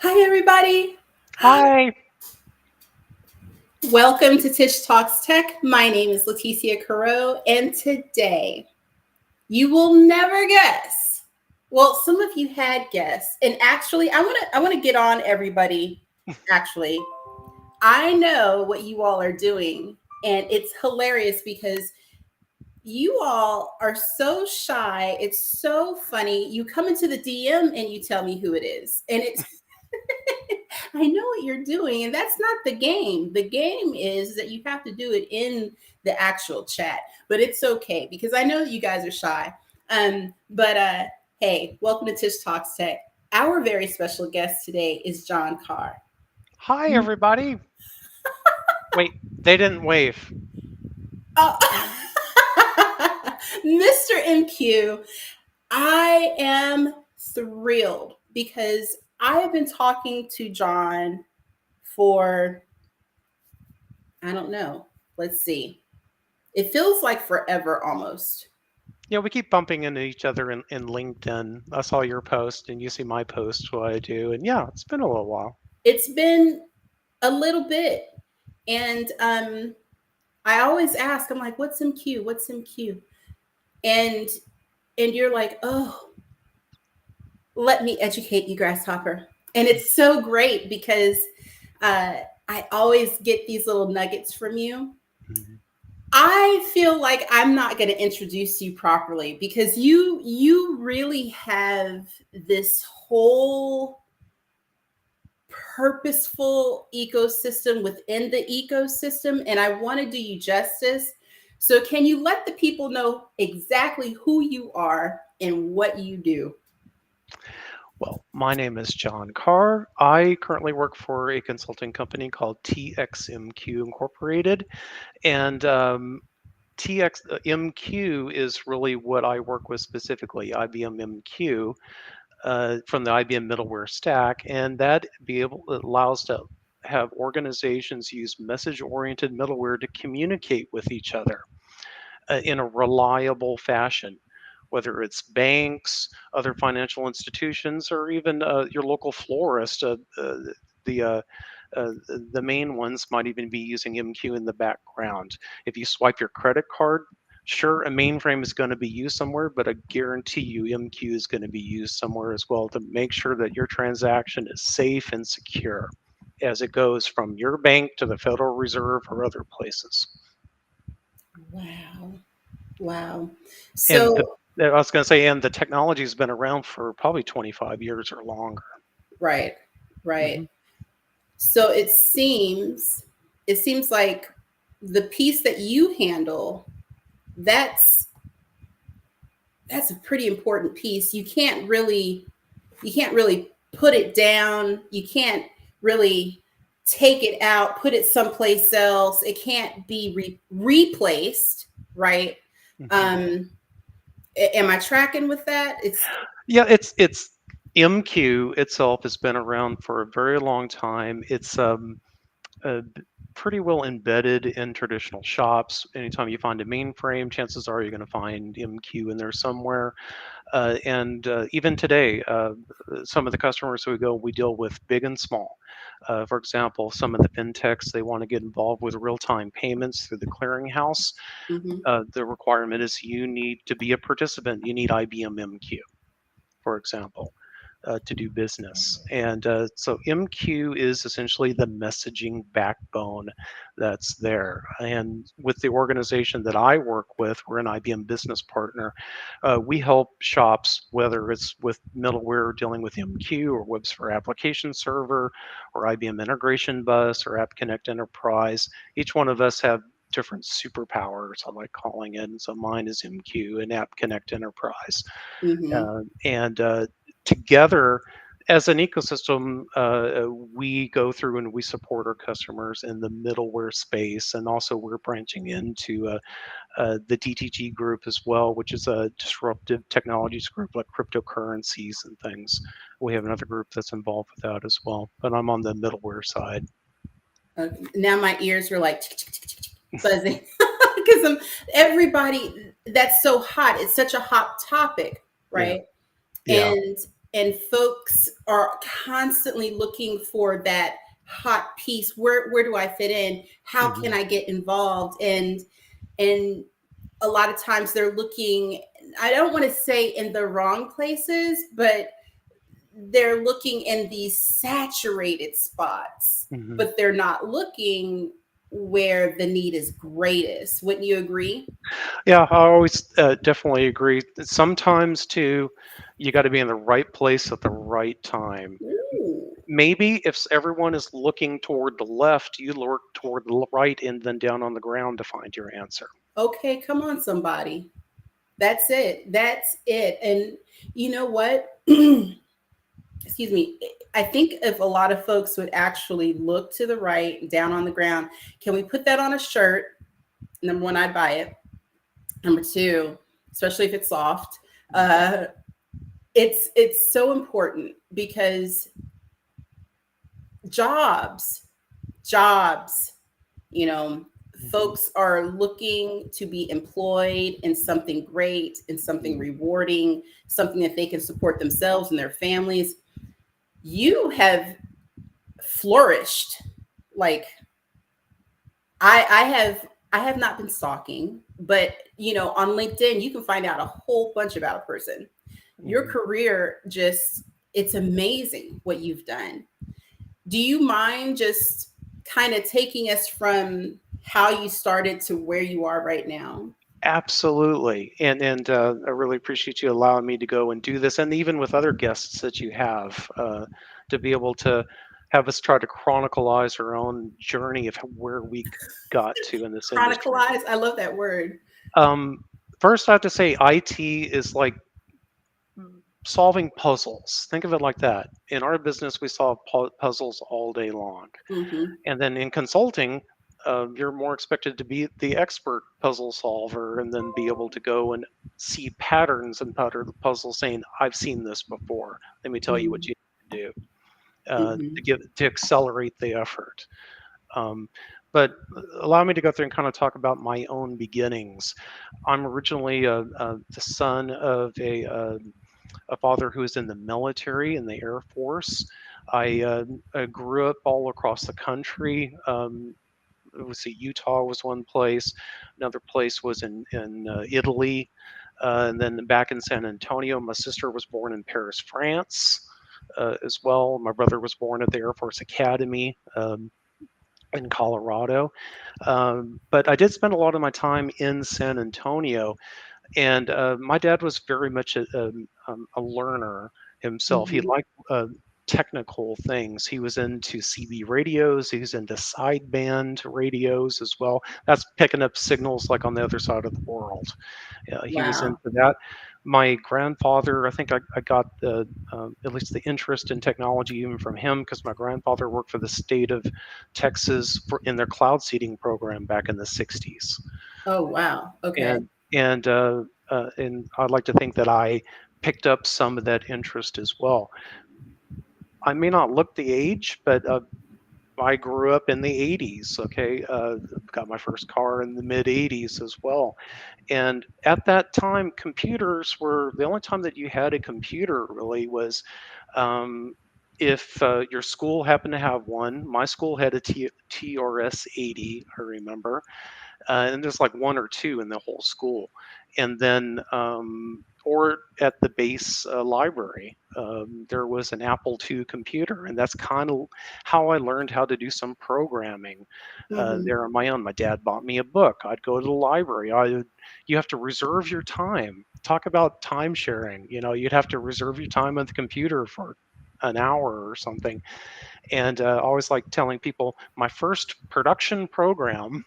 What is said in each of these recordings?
Hi, everybody. Hi. Welcome to Tish Talks Tech. My name is 𝗬𝗂𝗃𝗧𝗃, and today you will never guess. Well, some of you had guessed, and actually, I want to get on everybody. Actually, I know what you all are doing, and it's hilarious because you all are so shy. It's so funny. You come into the DM and you tell me who it is, and it's. I know what you're doing, and that's not the game. The game is that you have to do it in the actual chat, but it's okay because I know that you guys are shy. Hey, welcome to Tish Talks Tech. Our very special guest today is John Carr. Hi, everybody. Wait, they didn't wave. Oh. Mr. MQ, I am thrilled because I have been talking to John for, I don't know, let's see. It feels like forever almost. Yeah, we keep bumping into each other in LinkedIn. I saw your post and you see my post, what I do. And yeah, it's been a little while. It's been a little bit. And I always ask, I'm like, what's MQ? What's MQ? And you're like, oh, let me educate you, Grasshopper. And it's so great because I always get these little nuggets from you. Mm-hmm. I feel like I'm not going to introduce you properly because you really have this whole purposeful ecosystem within the ecosystem, and I want to do you justice. So can you let the people know exactly who you are and what you do? Well, my name is John Carr. I currently work for a consulting company called 𝗕𝗫𝗃𝗃 Incorporated. And 𝗕𝗫𝗃𝗃 is really what I work with specifically, IBM MQ, from the IBM Middleware stack. And that allows to have organizations use message-oriented middleware to communicate with each other in a reliable fashion, whether it's banks, other financial institutions, or even your local florist. The main ones might even be using MQ in the background. If you swipe your credit card, sure, a mainframe is going to be used somewhere, but I guarantee you MQ is going to be used somewhere as well to make sure that your transaction is safe and secure as it goes from your bank to the Federal Reserve or other places. Wow. Wow. So I was going to say, and the technology has been around for probably 25 years or longer. Right. Mm-hmm. So it seems like the piece that you handle, that's a pretty important piece. You can't really put it down. You can't really take it out, put it someplace else. It can't be replaced, right? Mm-hmm. Am I tracking with that? It's MQ itself has been around for a very long time. It's pretty well embedded in traditional shops. Anytime you find a mainframe, chances are you're going to find MQ in there somewhere. Even today, some of the customers we deal with big and small. For example, some of the fintechs, they want to get involved with real-time payments through the clearinghouse. Mm-hmm. The requirement is you need to be a participant. You need IBM MQ, for example, to do business. And so MQ is essentially the messaging backbone that's there. And with the organization that I work with, we're an IBM business partner. We help shops, whether it's with middleware dealing with MQ or Webs for Application Server or IBM Integration Bus or App Connect Enterprise. Each one of us have different superpowers, I like calling it. And so mine is MQ and App Connect Enterprise. Mm-hmm. Together as an ecosystem, we go through and we support our customers in the middleware space. And also we're branching into the DTG group as well, which is a disruptive technologies group like cryptocurrencies and things. We have another group that's involved with that as well, but I'm on the middleware side. Now my ears were like buzzing because everybody, that's so hot. It's such a hot topic, right? Yeah. and folks are constantly looking for that hot piece. Where do I fit in? How can I get involved? And a lot of times they're looking, I don't want to say in the wrong places, but they're looking in these saturated spots, but they're not looking where the need is greatest. Wouldn't you agree? Yeah, I always definitely agree. Sometimes too, you got to be in the right place at the right time. Ooh. Maybe if everyone is looking toward the left, you look toward the right and then down on the ground to find your answer. Okay, come on, somebody. That's it. That's it. And you know what? Excuse me. I think if a lot of folks would actually look to the right, down on the ground, can we put that on a shirt? Number one, I'd buy it. Number two, especially if it's soft, it's so important because jobs, you know, folks are looking to be employed in something great, in something rewarding, something that they can support themselves and their families. You have flourished. Like I have not been stalking, but you know, on LinkedIn, you can find out a whole bunch about a person. Your career it's amazing what you've done. Do you mind just kind of taking us from how you started to where you are right now? Absolutely, and I really appreciate you allowing me to go and do this, and even with other guests that you have, to be able to have us try to chronicleize our own journey of where we got to in this industry. Chronicleize, I love that word. First, I have to say, IT is like solving puzzles. Think of it like that. In our business, we solve puzzles all day long, and then in consulting, you're more expected to be the expert puzzle solver and then be able to go and see patterns and pattern the puzzle saying, I've seen this before. Let me tell you what you need to do to accelerate the effort. But allow me to go through and kind of talk about my own beginnings. I'm originally the son of a father who was in the military, in the Air Force. I grew up all across the country. Let's see, Utah was one place. Another place was in Italy. And then back in San Antonio, my sister was born in Paris, France as well. My brother was born at the Air Force Academy in Colorado. But I did spend a lot of my time in San Antonio. And my dad was very much a learner himself. He liked technical things. He was into CB radios. He was into sideband radios as well. That's picking up signals like on the other side of the world. He was into that. My grandfather, I think I got at least the interest in technology even from him because my grandfather worked for the state of Texas in their cloud seeding program back in the 60s. Oh, wow. Okay. And I'd like to think that I picked up some of that interest as well. I may not look the age, but I grew up in the 80s, okay? Got my first car in the mid 80s as well. And at that time, computers were, the only time that you had a computer really was if your school happened to have one. My school had a TRS-80, I remember. And there's like one or two in the whole school. And then, or at the base library, there was an Apple II computer, and that's kind of how I learned how to do some programming there on my own. My dad bought me a book. I'd go to the library. You have to reserve your time. Talk about time sharing. You know, you'd have to reserve your time on the computer for an hour or something. And I always like telling people my first production program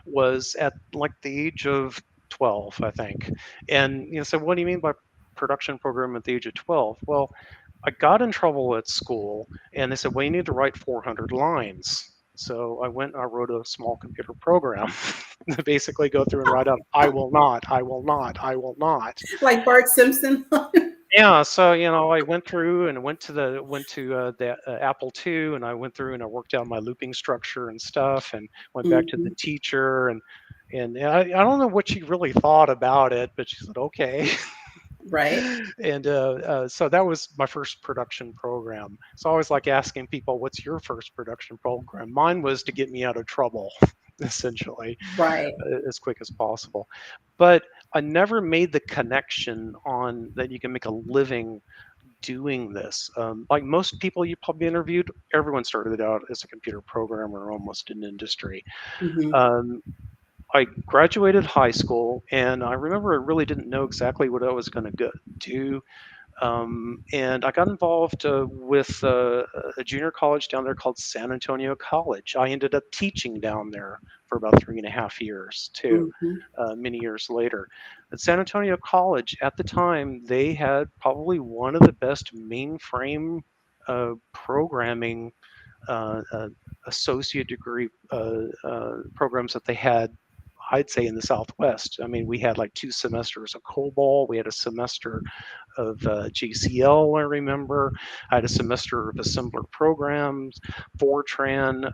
was at like the age of 12, I think. And you know, so what do you mean by production program at the age of 12? Well, I got in trouble at school and they said, well, you need to write 400 lines. So I went and I wrote a small computer program to basically go through and write out, I will not, I will not, I will not. Like Bart Simpson. Yeah, so you know, I went through and went to the Apple II, and I went through and I worked out my looping structure and stuff, and went back to the teacher, and I don't know what she really thought about it, but she said okay. Right. And so that was my first production program. So I always like asking people, what's your first production program? Mine was to get me out of trouble, essentially, Right. as quick as possible. But I never made the connection on that you can make a living doing this. Like most people you probably interviewed, everyone started out as a computer programmer almost in industry. Hmm. Um, I graduated high school, and I remember I really didn't know exactly what I was going to do. And I got involved with a junior college down there called San Antonio College. I ended up teaching down there for about 3.5 years, too, Hmm. many years later. At San Antonio College, at the time, they had probably one of the best mainframe programming associate degree programs that they had, I'd say, in the Southwest. I mean, we had like 2 semesters of COBOL. We had a semester of JCL, I remember. I had a semester of assembler programs, Fortran.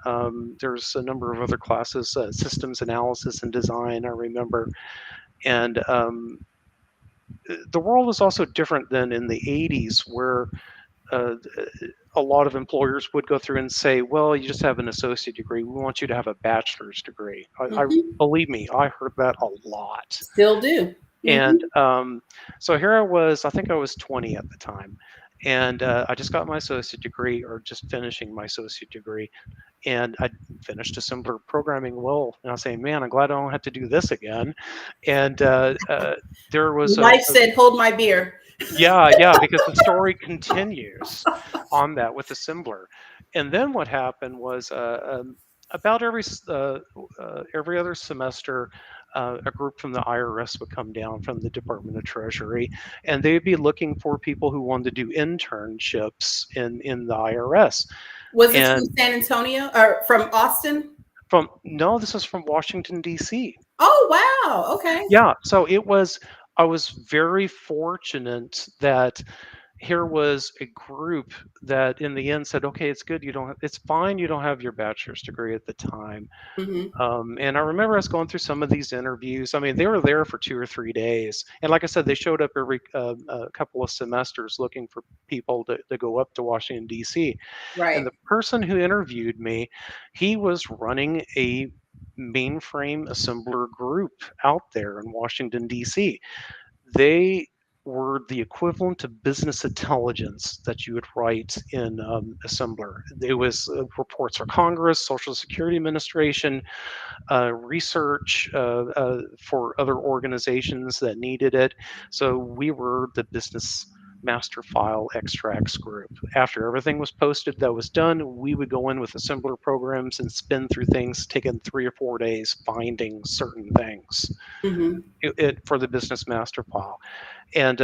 There's a number of other classes, systems analysis and design, I remember. And the world was also different than in the 80s, where uh, a lot of employers would go through and say, well, you just have an associate degree. We want you to have a bachelor's degree. I Hmm. believe me, I heard that a lot. Still do. Hmm. And so here I was, I think I was 20 at the time. And I just got my associate degree, or just finishing my associate degree. And I finished assembler programming well. And I was saying, man, I'm glad I don't have to do this again. And there was Life said, hold my beer. yeah, because the story continues on that with assembler. And then what happened was about every other semester, a group from the IRS would come down from the Department of Treasury, and they'd be looking for people who wanted to do internships in the IRS. Was it from And San Antonio or from Austin? from no, this is from Washington D.C. Oh, wow. Okay. Yeah, so it was. I was very fortunate that here was a group that in the end said, okay, it's good, it's fine, you don't have your bachelor's degree at the time. Hmm. And I remember us going through some of these interviews. I mean, they were there for 2 or 3 days, and like I said, they showed up every couple of semesters looking for people to go up to Washington D.C. And Right. the person who interviewed me, he was running a mainframe assembler group out there in Washington D.C. They were the equivalent of business intelligence that you would write in assembler. It was reports for Congress, Social Security Administration, research for other organizations that needed it. So we were the business master file extracts group. After everything was posted that was done, we would go in with assembler programs and spin through things, taking 3 or 4 days finding certain things Hmm. for the business master file. And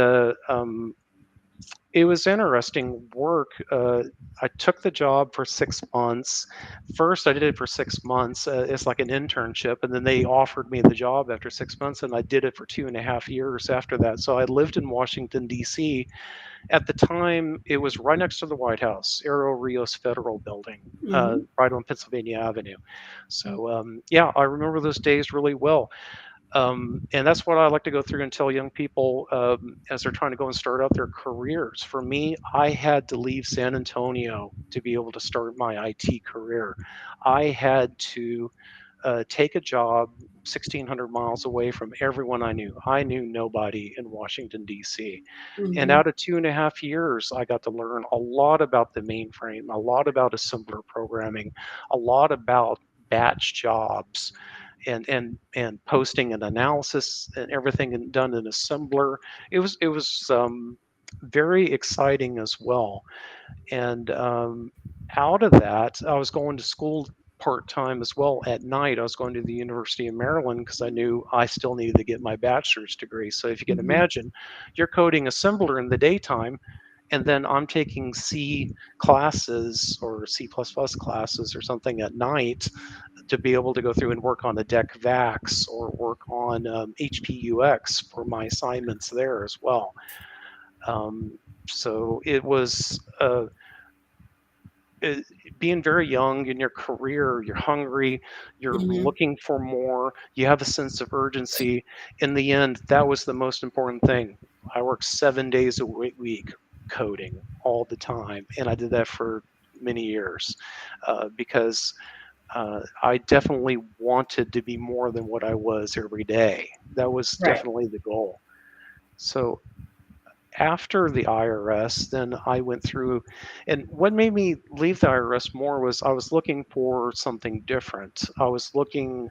it was interesting work. I took the job for 6 months. First, I did it for 6 months. It's like an internship, and then they offered me the job after 6 months, and I did it for 2.5 years after that. So I lived in Washington D.C. At the time. It was right next to the White House, Arrow Rios Federal Building, Hmm. right on Pennsylvania Avenue. So yeah, I remember those days really well. And that's what I like to go through and tell young people as they're trying to go and start out their careers. For me, I had to leave San Antonio to be able to start my IT career. I had to take a job 1,600 miles away from everyone I knew. I knew nobody in Washington, D.C. And Hmm. out of 2.5 years, I got to learn a lot about the mainframe, a lot about assembler programming, a lot about batch jobs, and posting and analysis and everything done in assembler. It was very exciting as well. And out of that, I was going to school part time as well at night. I was going to the University of Maryland because I knew I still needed to get my bachelor's degree. So if you can Hmm. imagine, you're coding assembler in the daytime, and then I'm taking C classes or C++ classes or something at night to be able to go through and work on the DEC-VAX or work on HPUX for my assignments there as well. So it was being very young in your career, you're hungry, you're Hmm. looking for more, you have a sense of urgency. In the end, that was the most important thing. I worked 7 days a week coding all the time, and I did that for many years because I definitely wanted to be more than what I was every day. That was Right. definitely the goal. So after the IRS, then I went through, and what made me leave the IRS more was I was looking for something different. I was looking,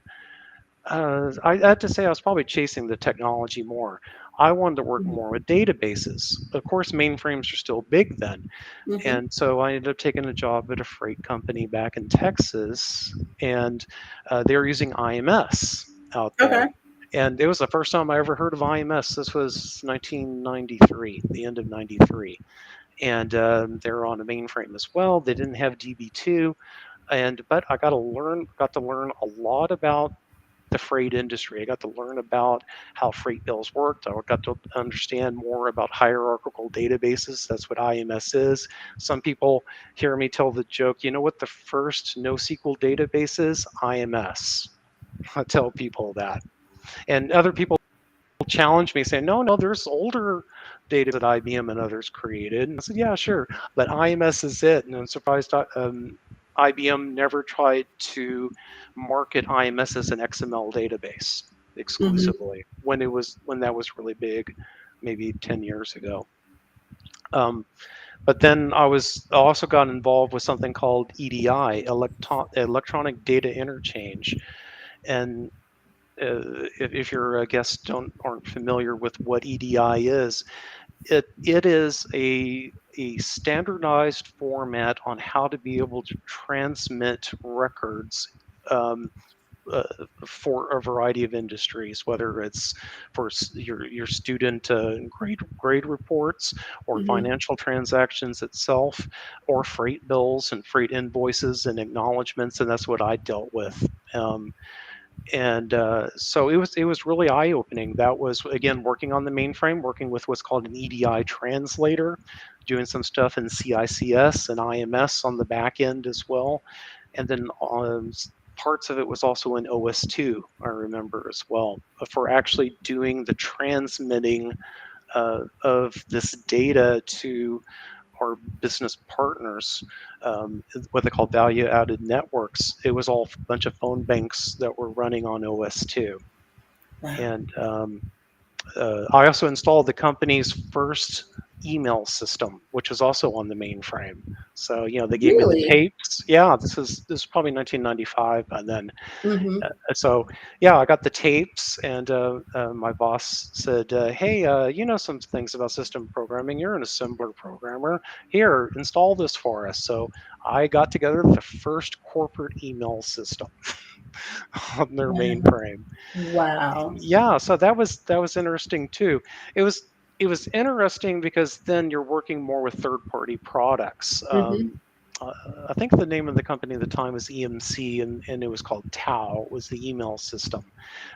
I had to say I was probably chasing the technology more. I wanted to work more with databases. Of course, mainframes are still big then. Mm-hmm. And so I ended up taking a job at a freight company back in Texas, and they were using IMS out there. Okay. And it was the first time I ever heard of IMS. This was 1993, the end of 93. And they were on a mainframe as well. They didn't have DB2. But I got to learn a lot about the freight industry. I got to learn about how freight bills worked. I got to understand more about hierarchical databases. That's what IMS is. Some people hear me tell the joke, you know what the first NoSQL database is? IMS. I tell people that. And other people challenge me saying, no, there's older data that IBM and others created. And I said, yeah, sure. But IMS is it. And I'm surprised IBM never tried to market IMS as an XML database exclusively when that was really big, maybe 10 years ago. But then I also got involved with something called EDI, electronic data interchange. And if your guests aren't familiar with what EDI is, it is a standardized format on how to be able to transmit records for a variety of industries, whether it's for your student grade reports, or financial transactions itself, or freight bills and freight invoices and acknowledgments, and that's what I dealt with. So it was really eye-opening. That was, again, working on the mainframe, working with what's called an EDI translator, doing some stuff in CICS and IMS on the back end as well. And then parts of it was also in OS2, I remember as well, for actually doing the transmitting of this data to our business partners, what they call value-added networks. It was all a bunch of phone banks that were running on OS2. Wow. And I also installed the company's first email system, which was also on the mainframe. So, they gave me the tapes. Yeah, this is probably 1995 by then. So, I got the tapes, and my boss said, hey, you know some things about system programming. You're an assembler programmer. Here, install this for us. So I got together the first corporate email system on their mainframe. Wow. Yeah, so that was interesting too. It was interesting because then you're working more with third-party products. I think the name of the company at the time was EMC, and it was called 𝗏. It was the email system.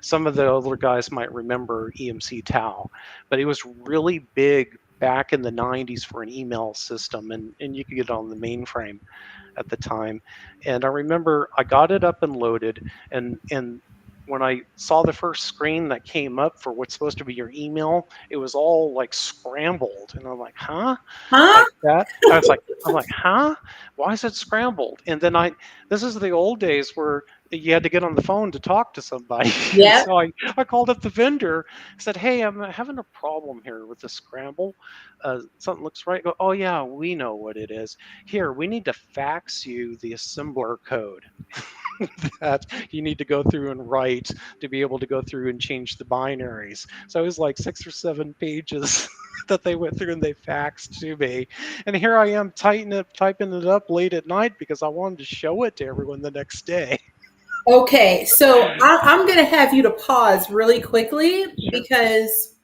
Some of the older guys might remember EMC 𝗏, but it was really big back in the 90s for an email system, and you could get it on the mainframe at the time. And I remember I got it up and loaded, and when I saw the first screen that came up for what's supposed to be your email, it was all like scrambled, and I'm like, huh? Like that? I'm like, huh? Why is it scrambled? And then this is the old days where you had to get on the phone to talk to somebody. Yeah. So I called up the vendor, said, hey, I'm having a problem here with the scramble. Something looks right. Go, oh yeah, we know what it is. Here, we need to fax you the assembler code that you need to go through and write to be able to go through and change the binaries. So it was like 6 or 7 pages that they went through and they faxed to me. And here I am typing it up late at night because I wanted to show it to everyone the next day. Okay, so I'm going to have you to pause really quickly because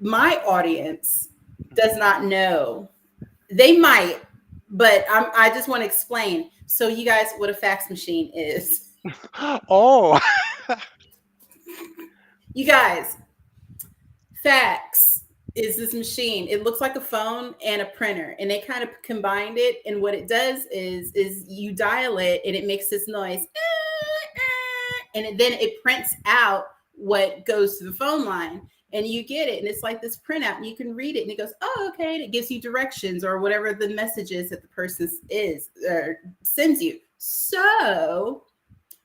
my audience does not know. They might, but I just want to explain. So you guys, what a fax machine is. Oh. You guys, fax is this machine. It looks like a phone and a printer, and they kind of combined it. And what it does is you dial it, and it makes this noise, and then it prints out what goes to the phone line. and you get it, and it's like this printout, and you can read it, and it goes, oh, okay, and it gives you directions or whatever the message is that the person is or sends you. So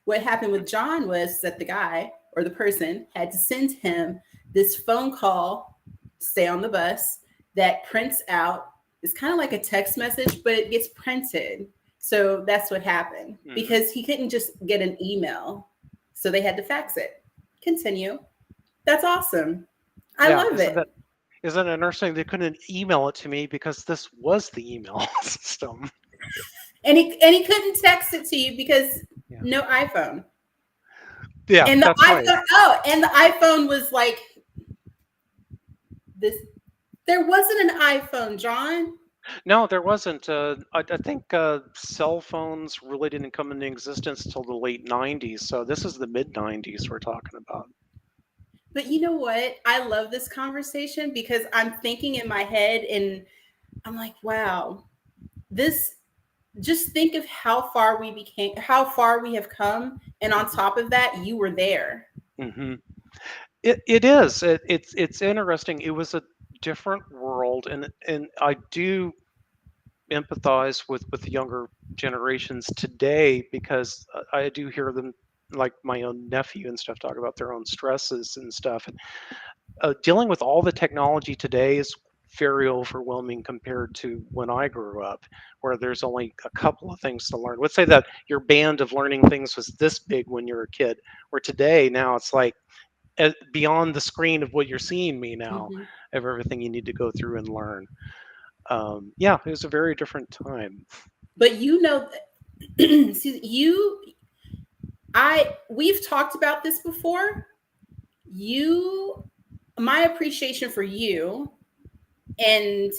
what happened with John was that the guy or the person had to send him this phone call, stay on the bus, that prints out. It's kind of like a text message, but it gets printed. So that's what happened, because he couldn't just get an email. So they had to fax it. Continue. That's awesome. I love it. Isn't it interesting? They couldn't email it to me because this was the email system. And he couldn't text it to you because no iPhone. Yeah, and the iPhone, right. Oh, and the iPhone was like this. There wasn't an iPhone, John. No, there wasn't. I think cell phones really didn't come into existence until the late 90s. So this is the mid 90s we're talking about. But you know what? I love this conversation because I'm thinking in my head and I'm like, wow, just think of how far we have come. And on top of that, you were there. Mm-hmm. It is. It's interesting. It was a different world, and I do empathize with the younger generations today, because I do hear them, like my own nephew and stuff, talk about their own stresses and stuff. And dealing with all the technology today is very overwhelming compared to when I grew up, where there's only a couple of things to learn. Let's say that your band of learning things was this big when you were a kid, where today now it's like beyond the screen of what you're seeing me now, of everything you need to go through and learn. Yeah, it was a very different time. But you know, we've talked about this before. My appreciation for you, and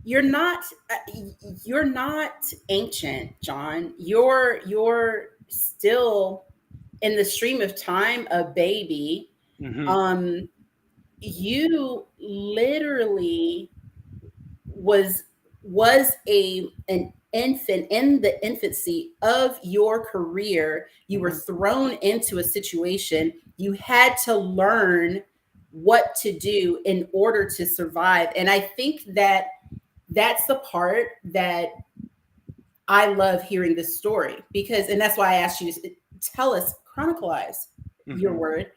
you're not ancient, John. You're still in the stream of time a baby. You literally was an infant in the infancy of your career. You were thrown into a situation. You had to learn what to do in order to survive. And I think that that's the part that I love hearing this story, and that's why I asked you to tell us, chronicleize your word,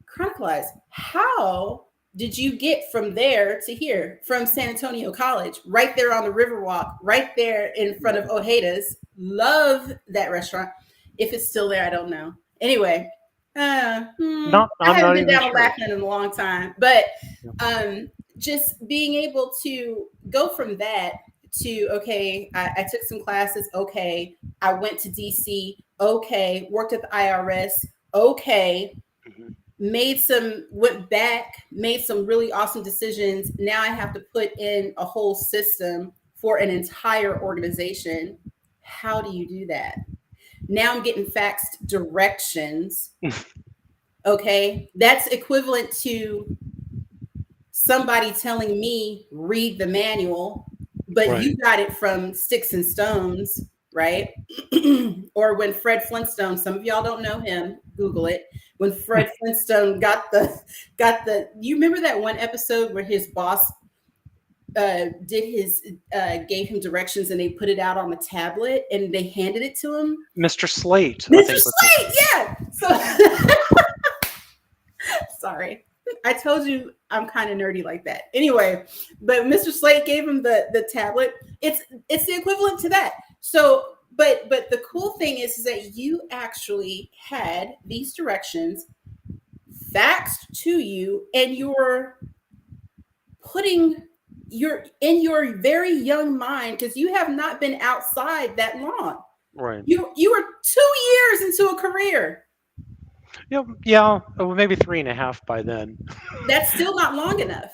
chronicleize. How did you get from there to here, from San Antonio College, right there on the Riverwalk, right there in front of Ojeda? Love that restaurant. If it's still there, I don't know. Anyway, I haven't been down to Laughlin in a long time, but just being able to go from that to, okay, I took some classes. Okay, I went to DC. Okay, worked at the IRS. Okay. Went back, made some really awesome decisions. Now I have to put in a whole system for an entire organization. How do you do that? Now I'm getting faxed directions. Okay, that's equivalent to somebody telling me, read the manual, but you got it from Sticks and Stones, right? Or when Fred Flintstone, some of y'all don't know him, Google it. When Fred Flintstone got the, you remember that one episode where his boss gave him directions and they put it out on the tablet and they handed it to him? Mr. Slate. Mr. Slate, yeah. So sorry. I told you I'm kind of nerdy like that. Anyway, but Mr. Slate gave him the tablet. It's the equivalent to that. So, but the cool thing is that you actually had these directions faxed to you, and you're putting in your very young mind, because you have not been outside that long. Right. You were 2 years into a career. Yeah, maybe 3.5 by then. That's still not long enough.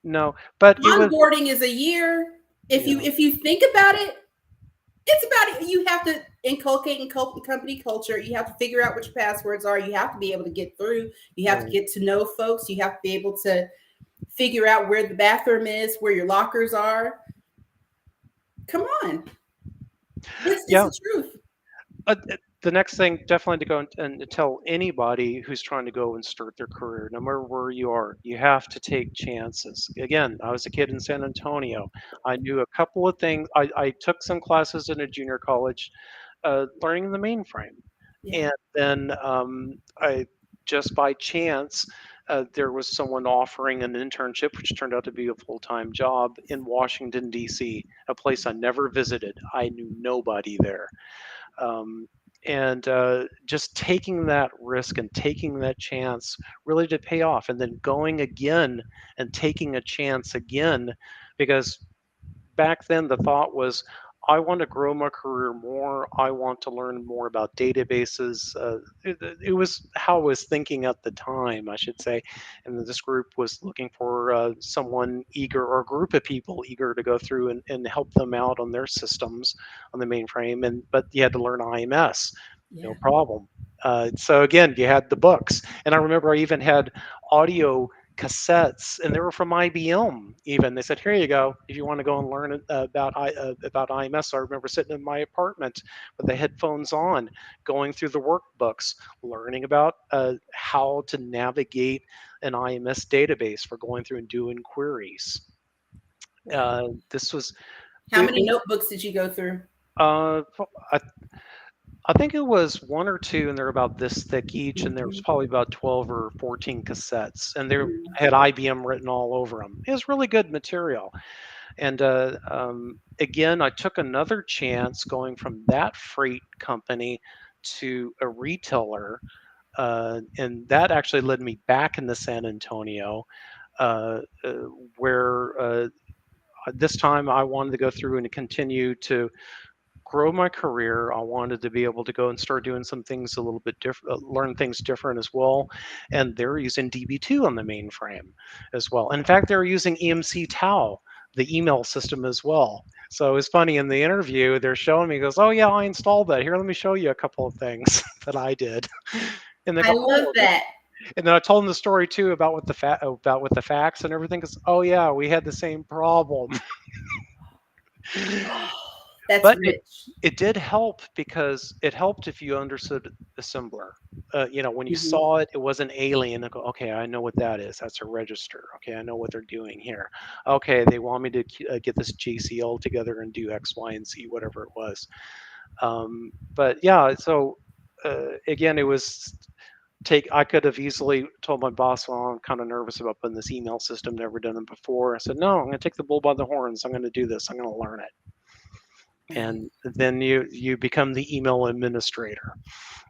No, but onboarding is a year. If you think about it, it's about it. You have to inculcate in company culture. You have to figure out what your passwords are. You have to be able to get through. You have to get to know folks. You have to be able to figure out where the bathroom is, where your lockers are. Come on. This is the truth. the next thing, definitely to go and tell anybody who's trying to go and start their career, no matter where you are, you have to take chances. Again, I was a kid in San Antonio. I knew a couple of things. I took some classes in a junior college, learning the mainframe. Yeah. And then I just by chance, there was someone offering an internship, which turned out to be a full-time job in Washington, D.C., a place I never visited. I knew nobody there. Um, and just taking that risk and taking that chance really did pay off. And then going again and taking a chance again, because back then the thought was, I want to grow my career more. I want to learn more about databases. It was how I was thinking at the time, I should say. And this group was looking for someone eager, or a group of people eager to go through and help them out on their systems on the mainframe. But you had to learn IMS, no Yeah. problem. So again, you had the books, and I remember I even had audio cassettes, and they were from IBM. Even they said, "Here you go, if you want to go and learn about IMS." So I remember sitting in my apartment with the headphones on, going through the workbooks, learning about how to navigate an IMS database for going through and doing queries. Wow. This was How many notebooks did you go through? uh, I think it was one or two, and they're about this thick each, and there was Mhm. probably about 12 or 14 cassettes, and they Mhm. had IBM written all over them. It was really good material. And again, I took another chance going from that freight company to a retailer, and that actually led me back into San Antonio, uh, uh, where this time I wanted to go through and continue to grow my career. I wanted to be able to go and start doing some things a little bit different, learn things different as well. And they're using DB2 on the mainframe as well. In fact, they're using 𝗵𝗂𝗃𝗏, the email system as well. So it's funny in the interview, they're showing me, goes, "Oh yeah, I installed that. Here, let me show you a couple of things that I did." And they I go, love "Oh," that. and then I told them the story too about about with the fax and everything. Because, "Oh yeah, we had the same problem." Oh, that's But rich. it did help, because it helped if you understood assembler. When you Mhm. saw it, it wasn't alien. I go, okay, I know what that is. That's a register. Okay, I know what they're doing here. Okay, they want me to get this JCL together and do X, Y, and Z, whatever it was. But yeah, so again, it was take. I could have easily told my boss, "Well, I'm kind of nervous about putting this email system. Never done it before." I said, "No, I'm going to take the bull by the horns. I'm going to do this. I'm going to learn it." Wow. And then you become the email administrator,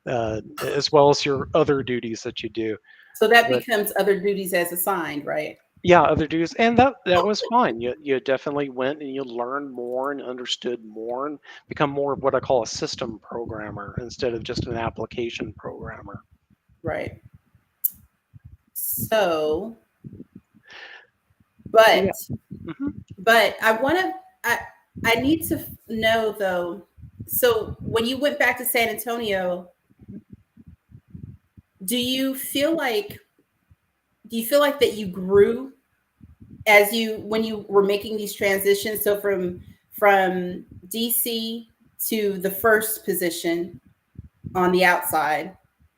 as well as your other duties that you do. So that But becomes other duties as assigned, right? yeah, other duties, and that was fine. You definitely went and you learned more and understood more and become more of what I call a system programmer instead of just an application programmer. Right. So, Yeah. but Hmm. but I want to I need to know though. So when you went back to San Antonio, do you feel like that you grew as you when you were making these transitions? So from DC to the first position on the outside,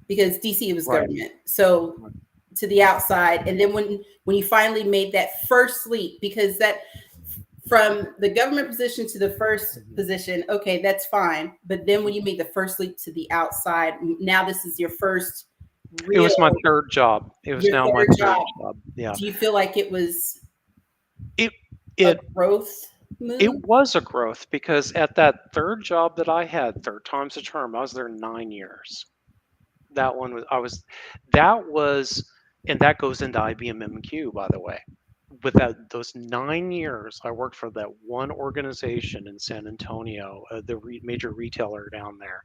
because DC was Right. government. So to the outside, and then when you finally made that first leap, because that from the government position to the first position, okay, that's fine. But then when you made the first leap to the outside, now this is your first It was my real, third job. It was your now my third third job. job. Yeah. Do you feel like it was It a it growth It move? was a growth, because at that third job that I had, third time's a charm, I was there 9 years. That one was, that was, and that goes into IBM MQ, by the way. With those 9 years, I worked for that one organization in San Antonio, the major retailer down there.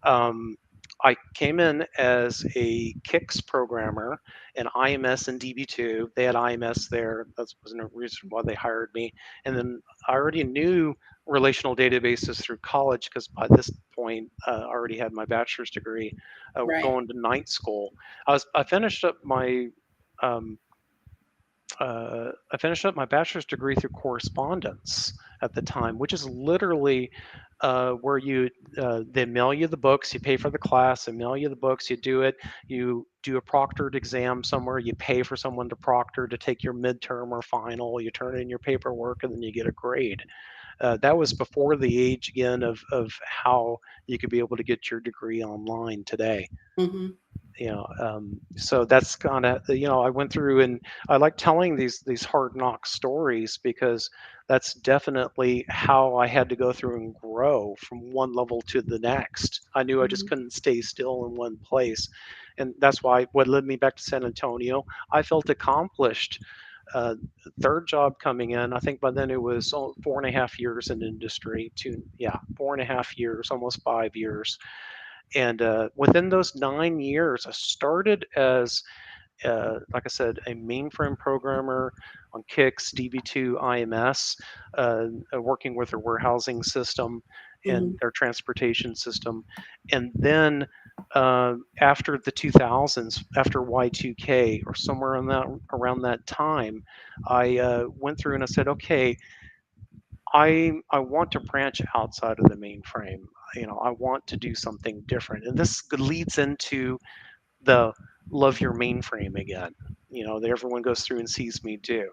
Um, I came in as a Kix programmer and IMS and DB2. They had IMS there. That wasn't a reason why they hired me. And then I already knew relational databases through college, because by this point I already had my bachelor's degree, Right. going to night school. I finished up my um, I finished up my bachelor's degree through correspondence at the time, which is literally where they mail you the books, you pay for the class, they mail you the books, you do it, you do a proctored exam somewhere, you pay for someone to proctor to take your midterm or final, you turn in your paperwork, and then you get a grade. That was before the age again of how you could be able to get your degree online today. Mm-hmm. So that's kind of, I went through, and I like telling these hard knock stories because that's definitely how I had to go through and grow from one level to the next. I knew I just couldn't stay still in one place, and that's why what led me back to San Antonio. I felt accomplished. Third job coming in, I think by then it was 4.5 years in industry. 4.5 years, almost 5 years. And within those 9 years, I started as, like I said, a mainframe programmer on CICS, DB2, IMS, working with their warehousing system and their transportation system. And then after the 2000s, after Y2K or somewhere around that time, I went through and I said, okay, I want to branch outside of the mainframe. I want to do something different, and this leads into the love your mainframe again. That everyone goes through and sees me do.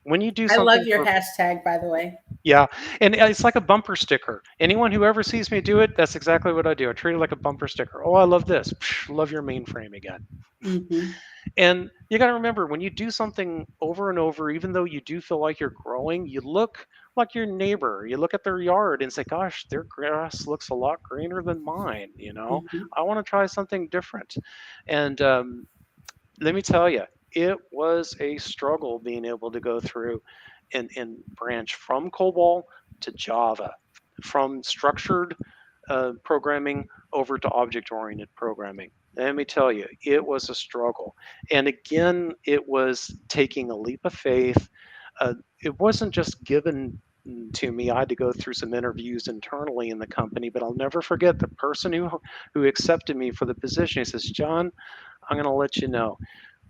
When you do I something, love your hashtag, by the way. yeah, and it's like a bumper sticker. Anyone who ever sees me do it, that's exactly what I do. I treat it like a bumper sticker. Oh, I love this. Psh, love your mainframe again. Mm-hmm. And you got to remember, when you do something over and over, even though you do feel like you're growing, you look like your neighbor. You look at their yard and say, gosh, their grass looks a lot greener than mine. Mm-hmm. I want to try something different. And let me tell you, it was a struggle being able to go through and branch from COBOL to Java, from structured programming over to object-oriented programming. Let me tell you, it was a struggle. And again, it was taking a leap of faith. It wasn't just given to me. I had to go through some interviews internally in the company, but I'll never forget the person who accepted me for the position. He says, John, I'm going to let you know,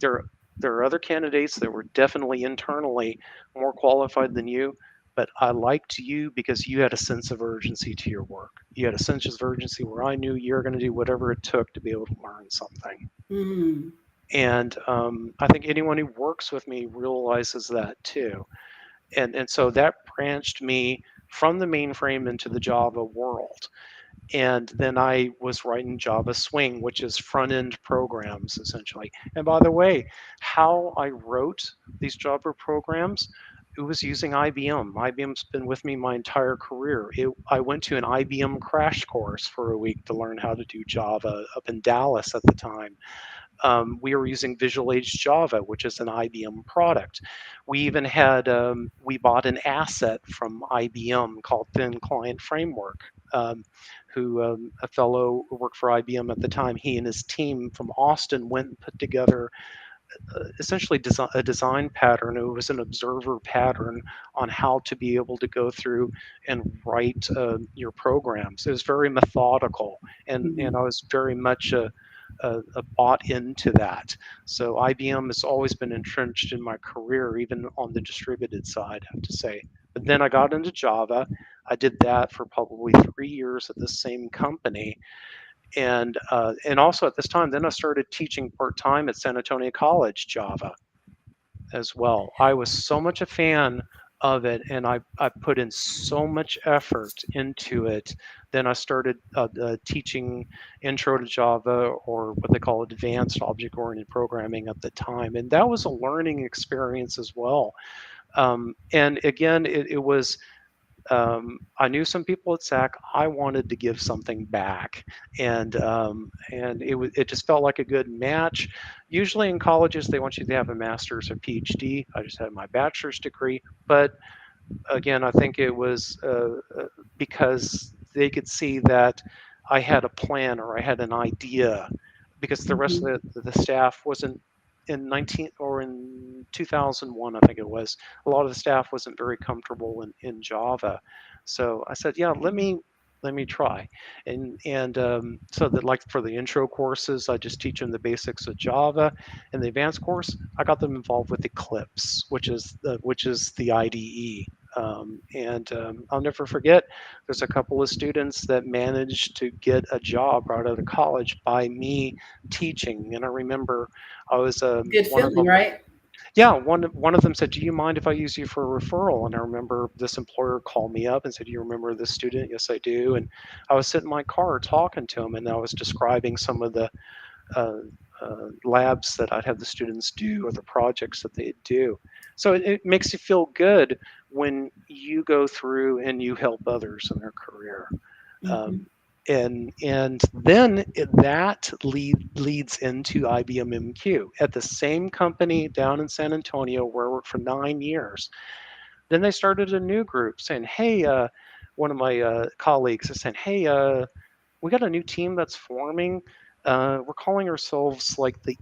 there are other candidates that were definitely internally more qualified than you, but I liked you because you had a sense of urgency to your work. You had a sense of urgency where I knew you were going to do whatever it took to be able to learn something. Mm-hmm. And I think anyone who works with me realizes that too. And so that branched me from the mainframe into the Java world. And then I was writing Java Swing, which is front end programs essentially. And by the way, how I wrote these Java programs, it was using IBM. IBM's been with me my entire career. I went to an IBM crash course for a week to learn how to do Java up in Dallas at the time. We were using Visual Age Java, which is an IBM product. We even had, we bought an asset from IBM called Thin Client Framework, who a fellow who worked for IBM at the time, he and his team from Austin went and put together essentially a design pattern. It was an observer pattern on how to be able to go through and write your programs. It was very methodical, and I was very much bought into that. So IBM has always been entrenched in my career, even on the distributed side, I have to say. But then I got into Java. I did that for probably 3 years at the same company. And also at this time, then I started teaching part-time at San Antonio College Java as well. I was so much a fan of it, and I put in so much effort into it. Then I started teaching Intro to Java, or what they call Advanced Object-Oriented Programming at the time, and that was a learning experience as well. And again, it was, I knew some people at SAC. I wanted to give something back, and it just felt like a good match. Usually in colleges, they want you to have a master's or PhD. I just had my bachelor's degree, but again, I think it was because they could see that I had a plan or I had an idea, because the rest of the staff wasn't in 2001, I think it was. A lot of the staff wasn't very comfortable in Java, so I said, yeah, let me try, and so that, like, for the intro courses, I just teach them the basics of Java, and the advanced course, I got them involved with Eclipse, which is the IDE I'll never forget, there's a couple of students that managed to get a job right out of college by me teaching. And I remember I was Good one of feeling, them. right? Yeah, one of them said, "Do you mind if I use you for a referral?" And I remember this employer called me up and said, "Do you remember this student?" "Yes, I do." And I was sitting in my car talking to him, and I was describing some of the uh, labs that I'd have the students do or the projects that they do. So it makes you feel good when you go through and you help others in their career. Um, and then that leads into IBM MQ at the same company down in San Antonio where I worked for 9 years. Then they started a new group saying, "Hey," one of my colleagues is saying, "Hey, we got a new team that's forming. We're calling ourselves like the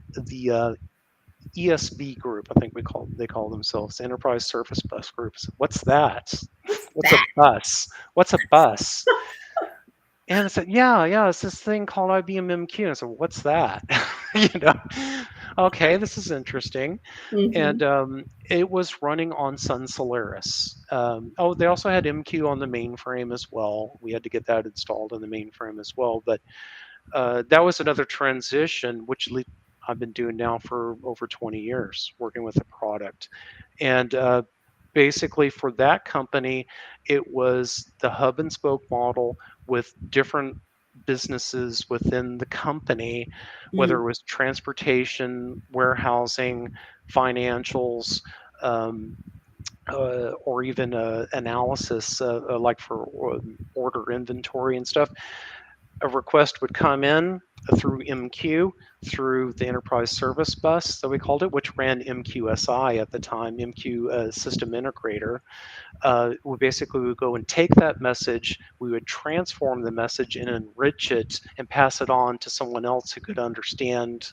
ESB group. I think they call themselves Enterprise Surface Bus Group." So, what's that? What's What's a that? bus? What's a bus? And I said, yeah, it's this thing called IBM MQ. And I said, what's that? you know, okay, this is interesting. Mm-hmm. And it was running on Sun Solaris. Oh, they also had MQ on the mainframe as well. We had to get that installed on the mainframe as well. But that was another transition, which I've been doing now for over 20 years, working with the product. And basically, for that company, it was the hub and spoke model with different businesses within the company, whether it was transportation, warehousing, financials, um, or even analysis, like for order inventory and stuff. A request would come in through MQ, through the enterprise service bus that we called it, which ran MQSI at the time, MQ system integrator. We basically would go and take that message, we would transform the message and enrich it and pass it on to someone else who could understand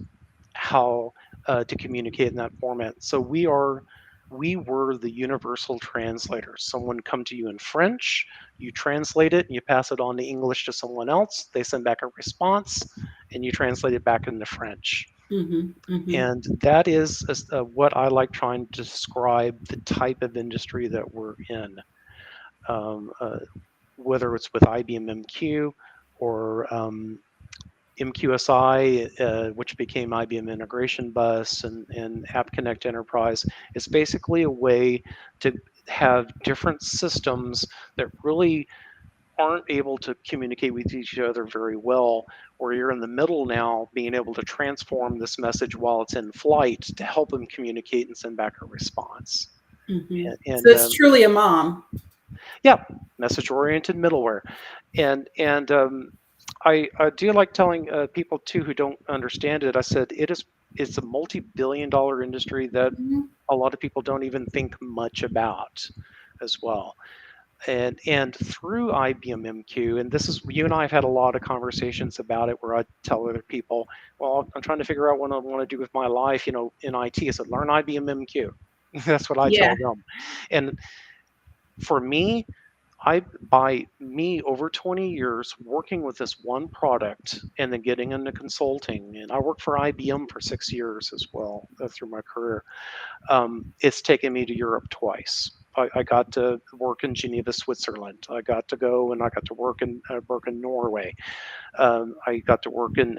how to communicate in that format. So we were the universal translators. Someone come to you in French, you translate it and you pass it on to English to someone else. They send back a response and you translate it back into French. And that is what I like trying to describe the type of industry that we're in. Whether it's with IBM MQ or MQSI, which became IBM Integration Bus and App Connect Enterprise, is basically a way to have different systems that really aren't able to communicate with each other very well, where you're in the middle now, being able to transform this message while it's in flight to help them communicate and send back a response. So it's truly a mom. Yeah, message-oriented middleware, and I do like telling people too who don't understand it. I said it's a multi-billion-dollar industry that a lot of people don't even think much about as well. And through IBM MQ, and this is, you and I have had a lot of conversations about it where I tell other people, well, I'm trying to figure out what I want to do with my life, in IT. I said, learn IBM MQ. That's what I tell them. And for me, by me over 20 years working with this one product and then getting into consulting, and I worked for IBM for 6 years as well through my career. It's taken me to Europe twice. I got to work in Geneva, Switzerland. I got to go and I got to work in Norway. I got to work in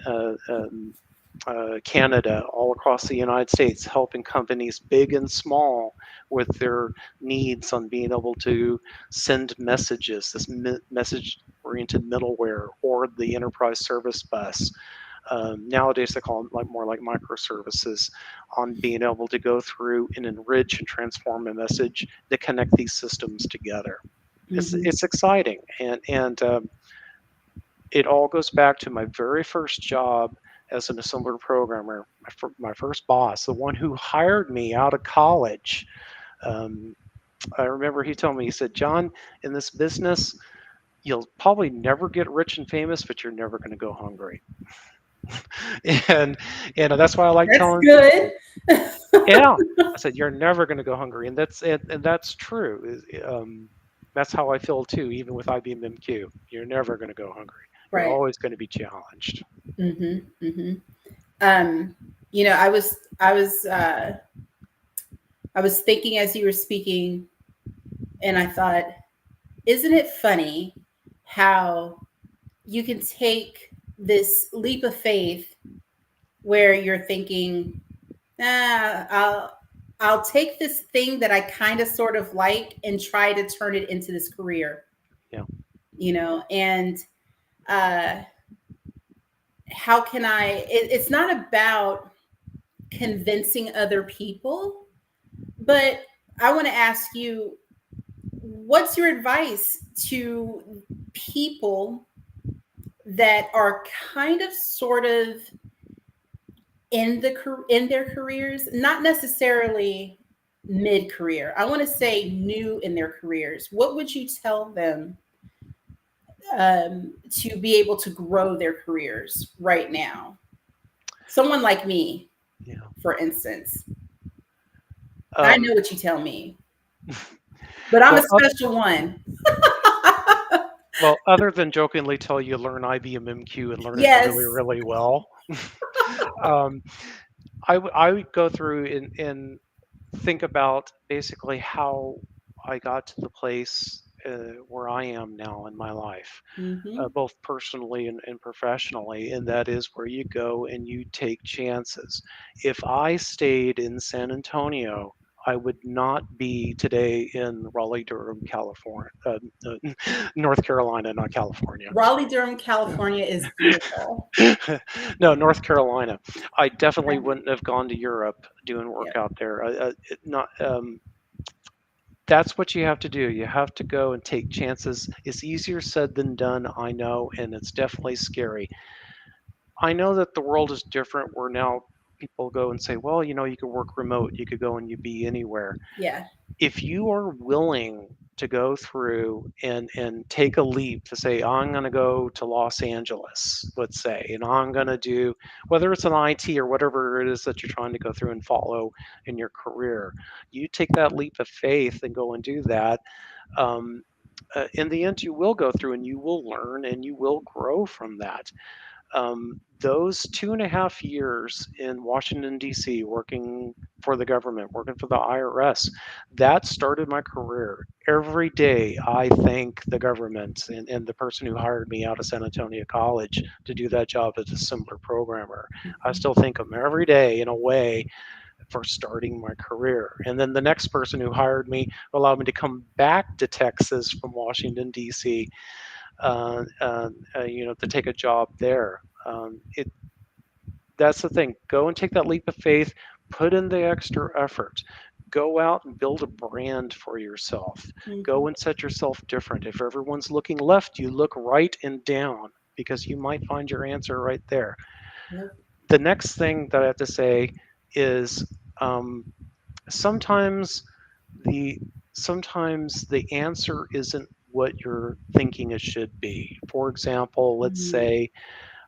Canada, all across the United States, helping companies big and small with their needs on being able to send messages, this message-oriented middleware, or the enterprise service bus. Nowadays, they call them more like microservices, on being able to go through and enrich and transform a message to connect these systems together. It's exciting, and it all goes back to my very first job as an assembler programmer. My first boss, the one who hired me out of college. I remember he told me, he said, "John, in this business, you'll probably never get rich and famous, but you're never going to go hungry." and that's why I like telling good. people. Yeah, I said, you're never going to go hungry, and that's true. That's how I feel too. Even with IBM MQ, you're never going to go hungry. You're always going to be challenged. I was thinking as you were speaking, And I thought, isn't it funny how you can take this leap of faith where you're thinking, I'll take this thing that I kind of sort of like and try to turn it into this career. Yeah. You know, and how can it's not about convincing other people, but I want to ask you, what's your advice to people that are kind of sort of in their careers, not necessarily mid-career, I want to say new in their careers? What would you tell them to be able to grow their careers right now? Someone like me, for instance. I know what you tell me, but I'm a special one. Well, other than jokingly tell you learn IBM MQ and learn it really, really well, I would go through and think about basically how I got to the place where I am now in my life, both personally and professionally, and that is where you go and you take chances. If I stayed in San Antonio, I would not be today in Raleigh-Durham, California, North Carolina, not California. Raleigh-Durham, California is beautiful. No, North Carolina. I definitely wouldn't have gone to Europe doing work out there. That's what you have to do. You have to go and take chances. It's easier said than done, I know, and it's definitely scary. I know that the world is different where now people go and say, well, you know, you could work remote, you could go and you be anywhere. Yeah. If you are willing to go through and take a leap to say, I'm going to go to Los Angeles, let's say, and I'm going to do, whether it's an IT or whatever it is that you're trying to go through and follow in your career, you take that leap of faith and go and do that. In the end, you will go through and you will learn and you will grow from that. Those 2.5 years in Washington, D.C., working for the government, working for the IRS, that started my career. Every day I thank the government and the person who hired me out of San Antonio College to do that job as a similar programmer. I still thank them every day in a way for starting my career. And then the next person who hired me allowed me to come back to Texas from Washington, D.C., to take a job there. That's the thing. Go and take that leap of faith. Put in the extra effort. Go out and build a brand for yourself. Go and set yourself different. If everyone's looking left, you look right and down because you might find your answer right there. The next thing that I have to say is sometimes the answer isn't what you're thinking it should be. For example, let's say,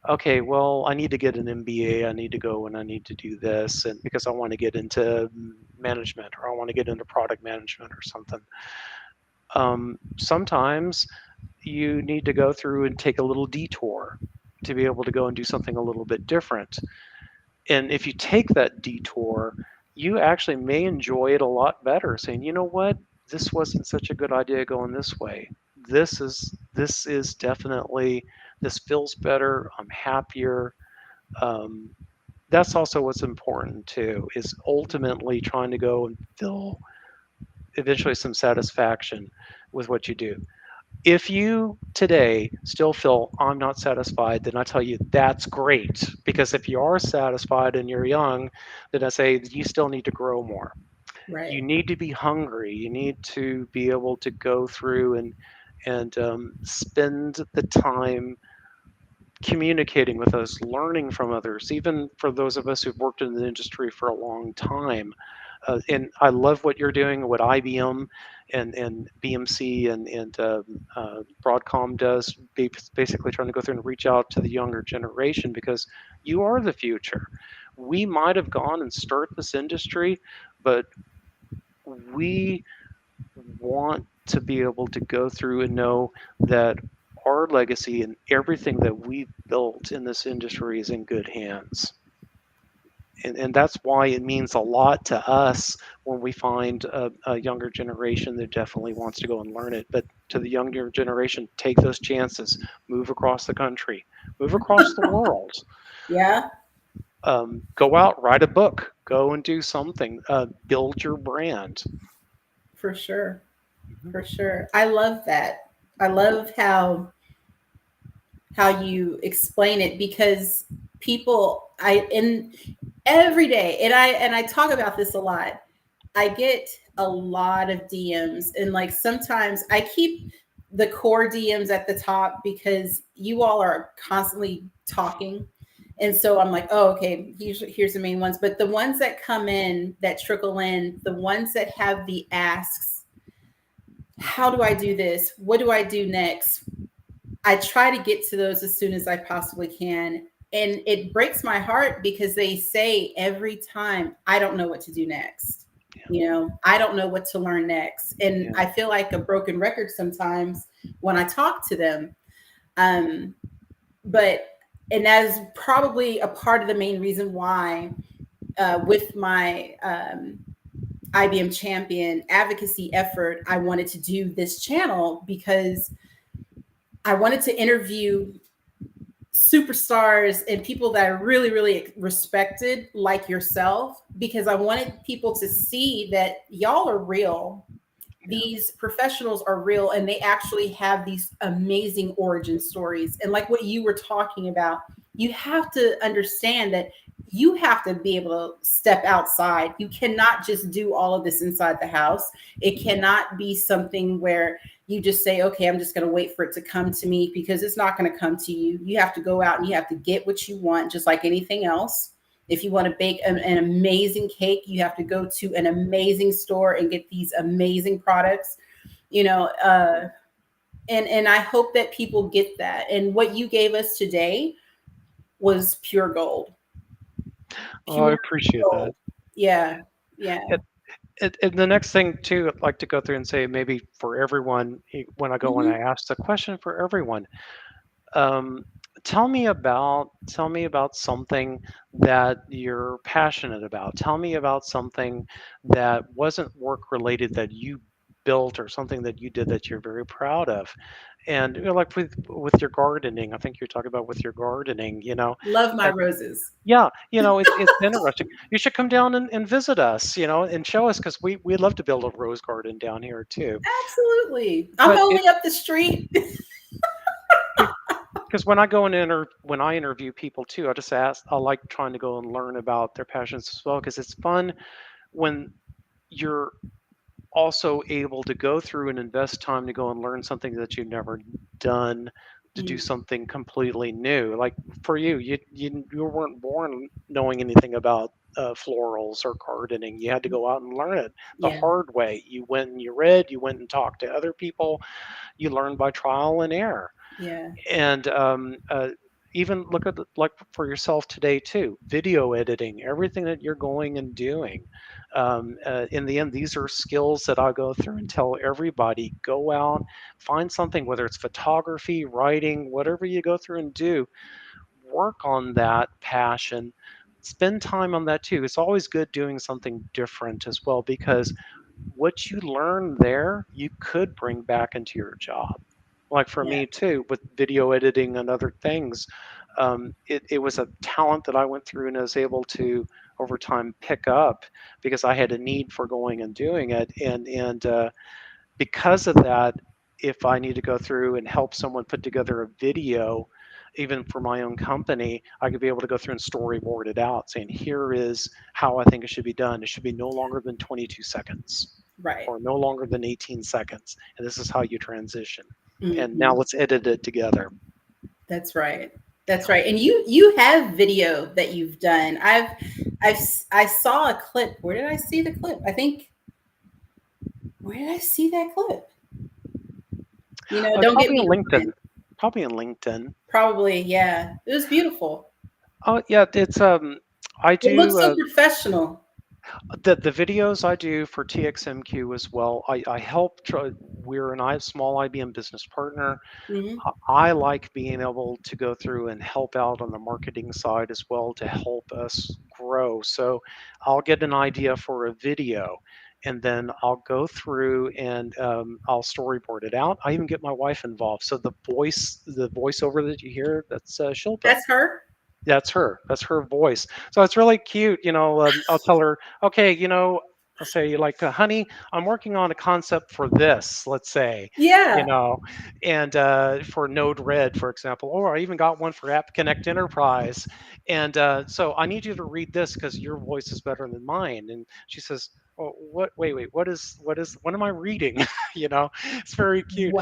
okay, well, I need to get an MBA, I need to go and I need to do this, and because I want to get into management or I want to get into product management or something. Sometimes you need to go through and take a little detour to be able to go and do something a little bit different. And if you take that detour, you actually may enjoy it a lot better, saying, you know what, this wasn't such a good idea going this way. This is definitely, this feels better, I'm happier. That's also what's important too, is ultimately trying to go and feel eventually some satisfaction with what you do. If you today still feel I'm not satisfied, then I tell you that's great, because if you are satisfied and you're young, then I say you still need to grow more. Right. You need to be hungry. You need to be able to go through and spend the time communicating with us, learning from others, even for those of us who've worked in the industry for a long time. And I love what you're doing, what IBM and BMC and Broadcom does, basically trying to go through and reach out to the younger generation, because you are the future. We might have gone and started this industry, but we want to be able to go through and know that our legacy and everything that we've built in this industry is in good hands. And that's why it means a lot to us when we find a younger generation that definitely wants to go and learn it. But to the younger generation, take those chances, move across the country, move across the world, Yeah, go out, write a book, go and do something, build your brand. for sure. Mhm. For sure. I love that. I love how you explain it, because people, I in every day, and I talk about this a lot. I get a lot of DMs, and like sometimes I keep the core DMs at the top because you all are constantly talking. And so I'm like, oh, okay, here's the main ones. But the ones that come in, that trickle in, the ones that have the asks, how do I do this? What do I do next? I try to get to those as soon as I possibly can. And it breaks my heart because they say every time, I don't know what to do next. I don't know what to learn next. And Yeah. I feel like a broken record sometimes when I talk to them. Um, and that is probably a part of the main reason why, with my IBM champion advocacy effort, I wanted to do this channel, because I wanted to interview superstars and people that I really, really respected, like yourself, because I wanted people to see that y'all are real. These professionals are real, and they actually have these amazing origin stories. And like what you were talking about, you have to understand that you have to be able to step outside. You cannot just do all of this inside the house. It cannot be something where you just say, okay, I'm just going to wait for it to come to me, because it's not going to come to you. You have to go out and you have to get what you want, just like anything else. If you want to bake an amazing cake, you have to go to an amazing store and get these amazing products, and I hope that people get that. And what you gave us today was pure gold. Oh, I Pure appreciate that. gold. Yeah. Yeah. And the next thing too, I'd like to go through and say, maybe for everyone, when I go and I Mhm. ask the question for everyone, um, tell me about something that you're passionate about. Tell me about something that wasn't work related that you built, or something that you did that you're very proud of. And like with your gardening, I think you're talking about with your gardening, Love my roses. yeah, it's interesting. You should come down and visit us, and show us, because we'd love to build a rose garden down here too. Absolutely. I'm But only up the street. because when I interview people too, I like trying to go and learn about their passions as well, because it's fun when you're also able to go through and invest time to go and learn something that you've never done, to do Mm, something completely new. Like for you, you weren't born knowing anything about florals or gardening. You had to go out and learn it the yeah. hard way. You went and you read, you went and talked to other people, you learned by trial and error. Yeah. And even look at like for yourself today too, video editing, everything that you're going and doing. In the end, these are skills that I go through and tell everybody: go out, find something, whether it's photography, writing, whatever you go through and do, work on that passion. Spend time on that too. It's always good doing something different as well, because what you learn there, you could bring back into your job. Like for Yeah. me too, with video editing and other things, it was a talent that I went through and was able to over time pick up, because I had a need for going and doing it, and because of that, if I need to go through and help someone put together a video, even for my own company, I could be able to go through and storyboard it out, saying, here is how I think it should be done. It should be no longer than 22 seconds, Right. or no longer than 18 seconds. And this is how you transition. And now Mhm. let's edit it together. That's right. That's right. And you have video that you've done. I saw a clip. Where did I see the clip? I think, where did I see that clip? Don't get Probably me in LinkedIn. lying. Probably in LinkedIn. Probably, yeah. It was beautiful. Oh yeah, it's I It looks do so professional. The videos I do for TXMQ as well, I help, we're small IBM business partner. Hmm. I like being able to go through and help out on the marketing side as well to help us grow. So I'll get an idea for a video and then I'll go through and I'll storyboard it out. I even get my wife involved. So the voiceover that you hear, that's 𝗕𝗫𝗀𝗃. That's her. That's her. That's her voice. So it's really cute. I'll tell her, okay, I'll say like, honey, I'm working on a concept for this, let's say, you Yeah. know, and for Node-RED, for example, or I even got one for App Connect Enterprise. And so I need you to read this because your voice is better than mine. And she says, oh, wait, what am I reading? It's very cute.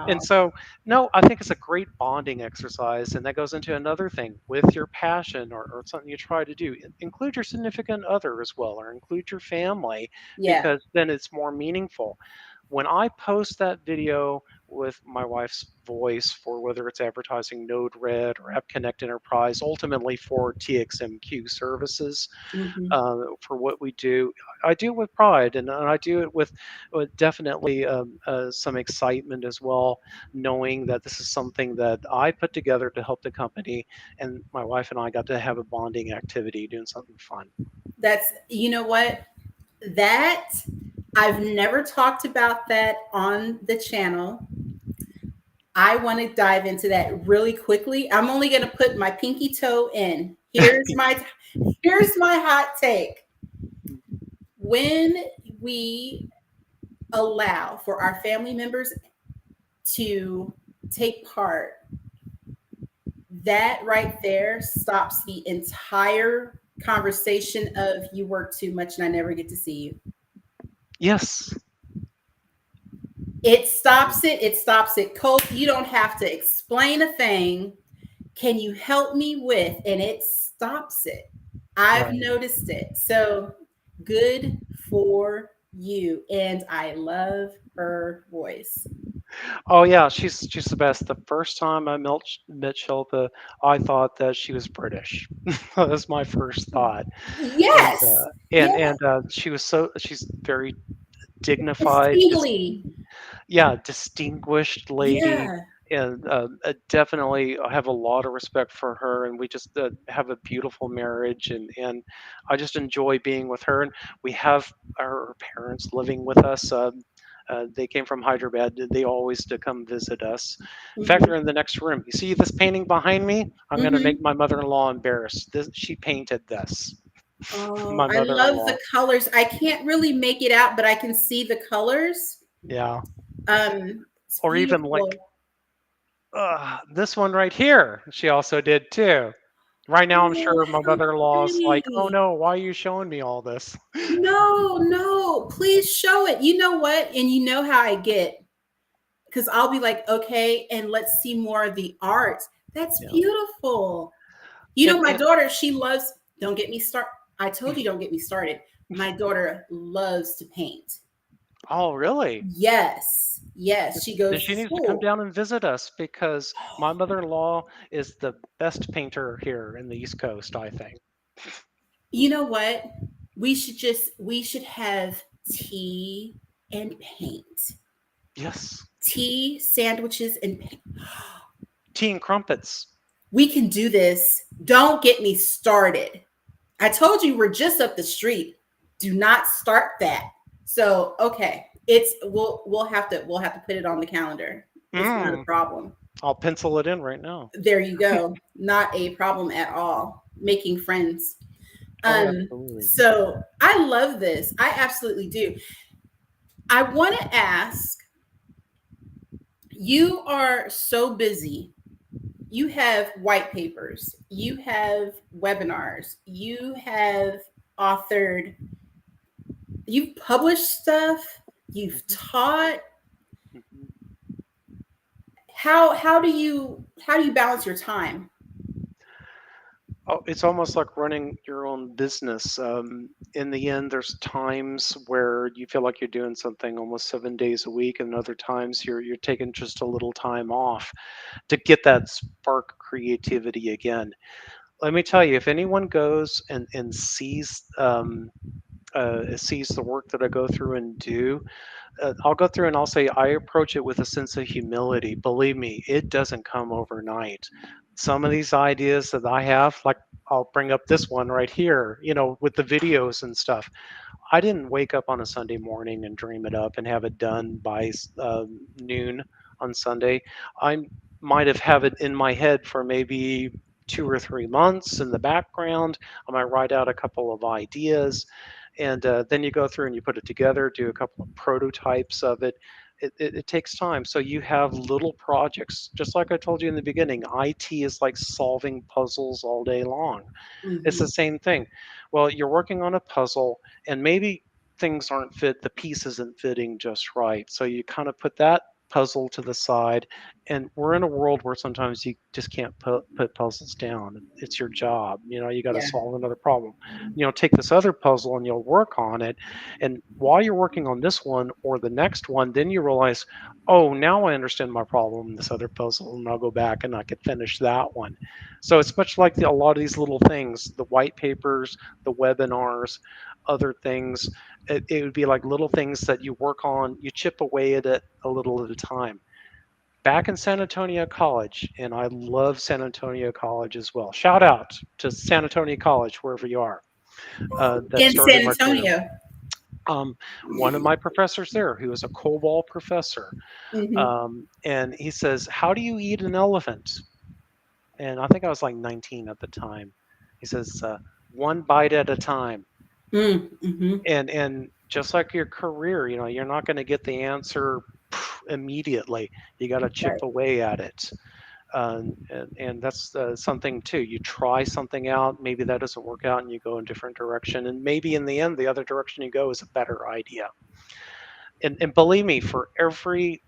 And Wow. so, no, I think it's a great bonding exercise. And that goes into another thing with your passion or something you try to do. Include your significant other as well, or include your family, Yeah. because then it's more meaningful. When I post that video with my wife's voice for whether it's advertising Node-RED or App Connect Enterprise, ultimately for TXMQ services, Hmm. for what we do. I do it with pride, and I do it with definitely some excitement as well, knowing that this is something that I put together to help the company, and my wife and I got to have a bonding activity doing something fun. That's, you know what? That I've never talked about that on the channel. I want to dive into that really quickly. I'm only going to put my pinky toe in. Here's my hot take. When we allow for our family members to take part, that right there stops the entire conversation of you work too much and I never get to see you. Yes. It stops it. It stops it cold. You don't have to explain a thing. Can you help me with? And it stops it. I've Right. noticed it. So good for you. And I love her voice. Oh yeah, she's the best. The first time I met 𝗕𝗫𝗀𝗃, I thought that she was British. That was my first thought. And Yes. Yeah. she's very dignified, Distinctly. yeah, distinguished lady, Yeah. and definitely I have a lot of respect for her. And we just have a beautiful marriage, and I just enjoy being with her. And we have our parents living with us. They came from Hyderabad. They always to come visit us. In fact, Hmm. they're in the next room. You see this painting behind me? I'm going to Hmm. make my mother-in-law embarrassed. She painted this. Oh, My I love mother-in-law. the colors. I can't really make it out, but I can see the colors. Yeah. It's Or even like beautiful. this one right here, she also did too. Right now, I'm Oh, sure my how mother-in-law's like, "Oh pretty. no, why are you showing me all this?" No, no, please show it. You know what? And you know how I get, because I'll be like, okay, and let's see more of the art. That's Yeah. beautiful. You know, And, my and daughter, she loves, don't get me started. I told you, don't get me started. My daughter loves to paint. oh, really? Yes, yes, she Then goes to she needs to come school. down and visit us because my mother-in-law is the best painter here in the East Coast, I think. You know what? We should have tea and paint. Yes. Tea, sandwiches, and paint. Tea and crumpets. We can do this. Don't get me started. I told you we're just up the street. Do not start that. So okay, we'll have to put it on the calendar. It's not a Mm, problem. I'll pencil it in right now. There you go. Not a problem at all. Making friends. Oh, absolutely. So I love this. I absolutely do. I want to ask, you are so busy. You have white papers, you have webinars, you have authored, you've published stuff, you've Mhm, taught. mhm. How do you balance your time? Oh, it's almost like running your own business. In the end, there's times where you feel like you're doing something almost 7 days a week, and other times you're taking just a little time off to get that spark of creativity again. Let me tell you, if anyone goes and sees sees the work that I go through and do, I'll go through and I'll say I approach it with a sense of humility. Believe me, it doesn't come overnight. Some of these ideas that I have, like I'll bring up this one right here, with the videos and stuff. I didn't wake up on a Sunday morning and dream it up and have it done by noon on Sunday. I might have it in my head for maybe 2 or 3 months in the background. I might write out a couple of ideas, and then you go through and you put it together, do a couple of prototypes of it. It takes time. So you have little projects, just like I told you in the beginning. IT is like solving puzzles all day long. It's the Mhm. same thing. Well, you're working on a puzzle, and maybe things aren't the piece isn't fitting just right. So you kind of put that puzzle to the side. And we're in a world where sometimes you just can't put puzzles down. It's your job. You got to Yeah. solve another problem. Take this other puzzle and you'll work on it. And while you're working on this one or the next one, then you realize, oh, now I understand my problem in this other puzzle, and I'll go back and I can finish that one. So it's much like a lot of these little things, the white papers, the webinars, other things. It would be like little things that you work on, you chip away at it a little at a time. Back in San Antonio College, and I love San Antonio College as well. Shout out to San Antonio College, wherever you are, that In San started my career. Antonio. One of my professors there, who was a COBOL professor, Hmm. and he says, "How do you eat an elephant?" And I think I was like 19 at the time. He says, "One bite at a time." Mm-hmm. And just like your career, you're not going to get the answer immediately. You got to chip Right. away at it. And that's something too. You try something out, maybe that doesn't work out, and you go in a different direction. And maybe in the end, the other direction you go is a better idea. And believe me, for every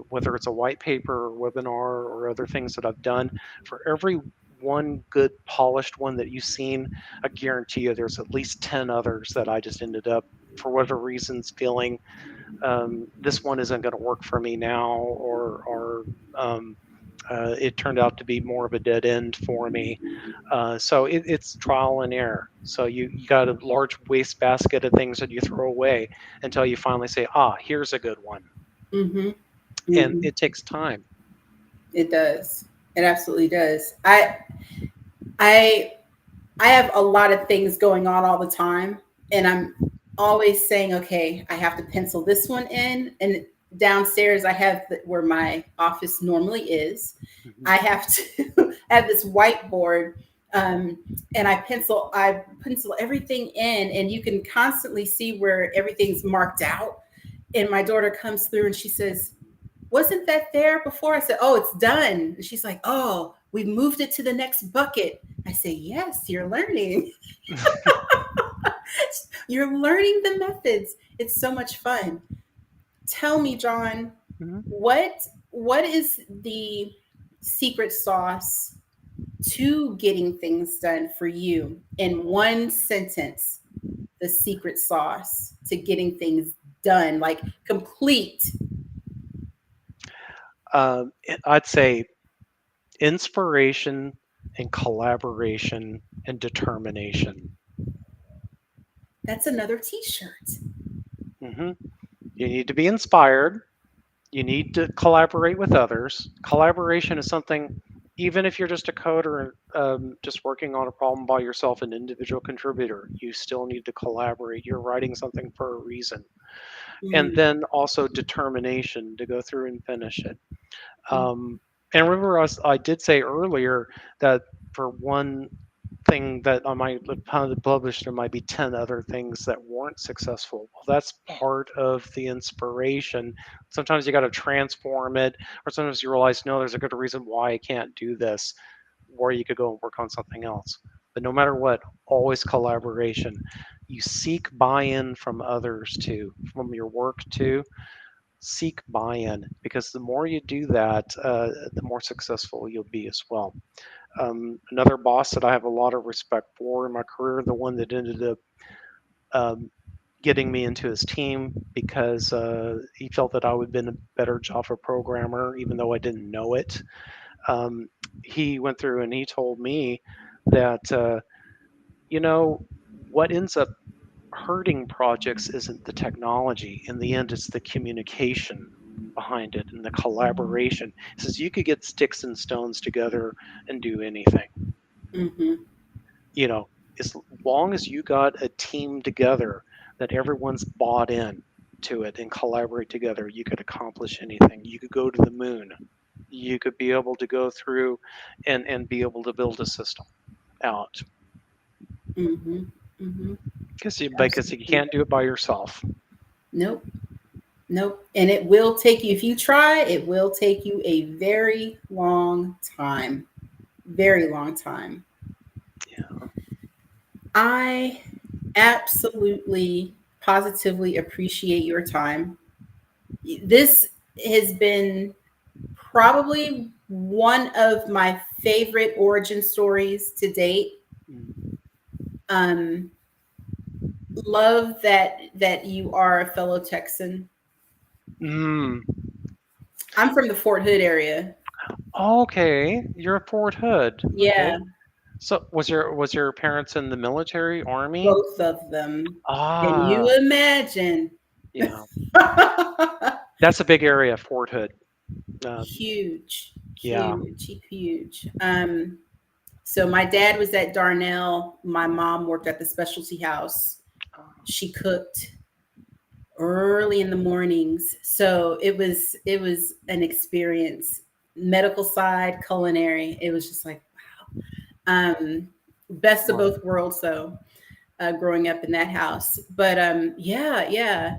whether it's a white paper or webinar or other things that I've done, for every one good polished one that you've seen, I guarantee you there's at least 10 others that I just ended up, for whatever reasons, feeling this one isn't going to work for me now, or it turned out to be more of a dead end for me. So it's trial and error. So you got a large waste basket of things that you throw away until you finally say, here's a good one. Mm-hmm. And Mm-hmm. it takes time. It does. It absolutely does. I I have a lot of things going on all the time, and I'm always saying, okay, I have to pencil this one in. And downstairs, I have where my office normally is. Mhm. I have to have this whiteboard, and I pencil everything in, and you can constantly see where everything's marked out. And my daughter comes through and she says, "Wasn't that there before?" I said, "Oh, it's done." And she's like, "Oh, we moved it to the next bucket." I say, "Yes, you're learning. You're learning the methods. It's so much fun." Tell me, John, Mhm. what is the secret sauce to getting things done for you in one sentence? The secret sauce to getting things done, like complete. I'd say inspiration and collaboration and determination. That's another T-shirt. Hmm. You need to be inspired. You need to collaborate with others. Collaboration is something, even if you're just a coder, just working on a problem by yourself, an individual contributor, you still need to collaborate. You're writing something for a reason. And Mm, then also determination to go through and finish it. mm, And remember, I did say earlier that for one thing that I might have published, there might be 10 other things that weren't successful. Well, that's part of the inspiration. Sometimes you got to transform it, or sometimes you realize, no, there's a good reason why I can't do this, or you could go and work on something else. But no matter what, always collaboration. You seek buy in from others too, from your work too. Seek buy in, because the more you do that, the more successful you'll be as well. Another boss that I have a lot of respect for in my career, the one that ended up um, getting me into his team because he felt that I would have been a better Java programmer, even though I didn't know it. He went through and he told me that, you know, what ends up hurting projects isn't the technology. In the end, it's the communication behind it and the collaboration. It says you could get sticks and stones together and do anything. Mm-hmm. You know, as long as you got a team together that everyone's bought in to it and collaborate together, you could accomplish anything. You could go to the moon. You could be able to go through and be able to build a system out. Mm-hmm. Mm-hmm. Because you can't do it by yourself. Nope. Nope. And it will take you, if you try, it will take you a very long time. Very long time. Yeah. I absolutely, positively appreciate your time. This has been probably one of my favorite origin stories to date. Love that you are a fellow Texan. I'm from the Fort Hood area. Okay, you're a Fort Hood. Yeah. Okay. So was your parents in the military, army? Both of them. Ah. Can you imagine? Yeah. That's a big area, Fort Hood. Huge. Yeah. Huge. So my dad was at Darnell. My mom worked at the specialty house. She cooked early in the mornings. So it was an experience. Medical side, culinary. It was just like, wow. Best of both worlds though, growing up in that house. But yeah.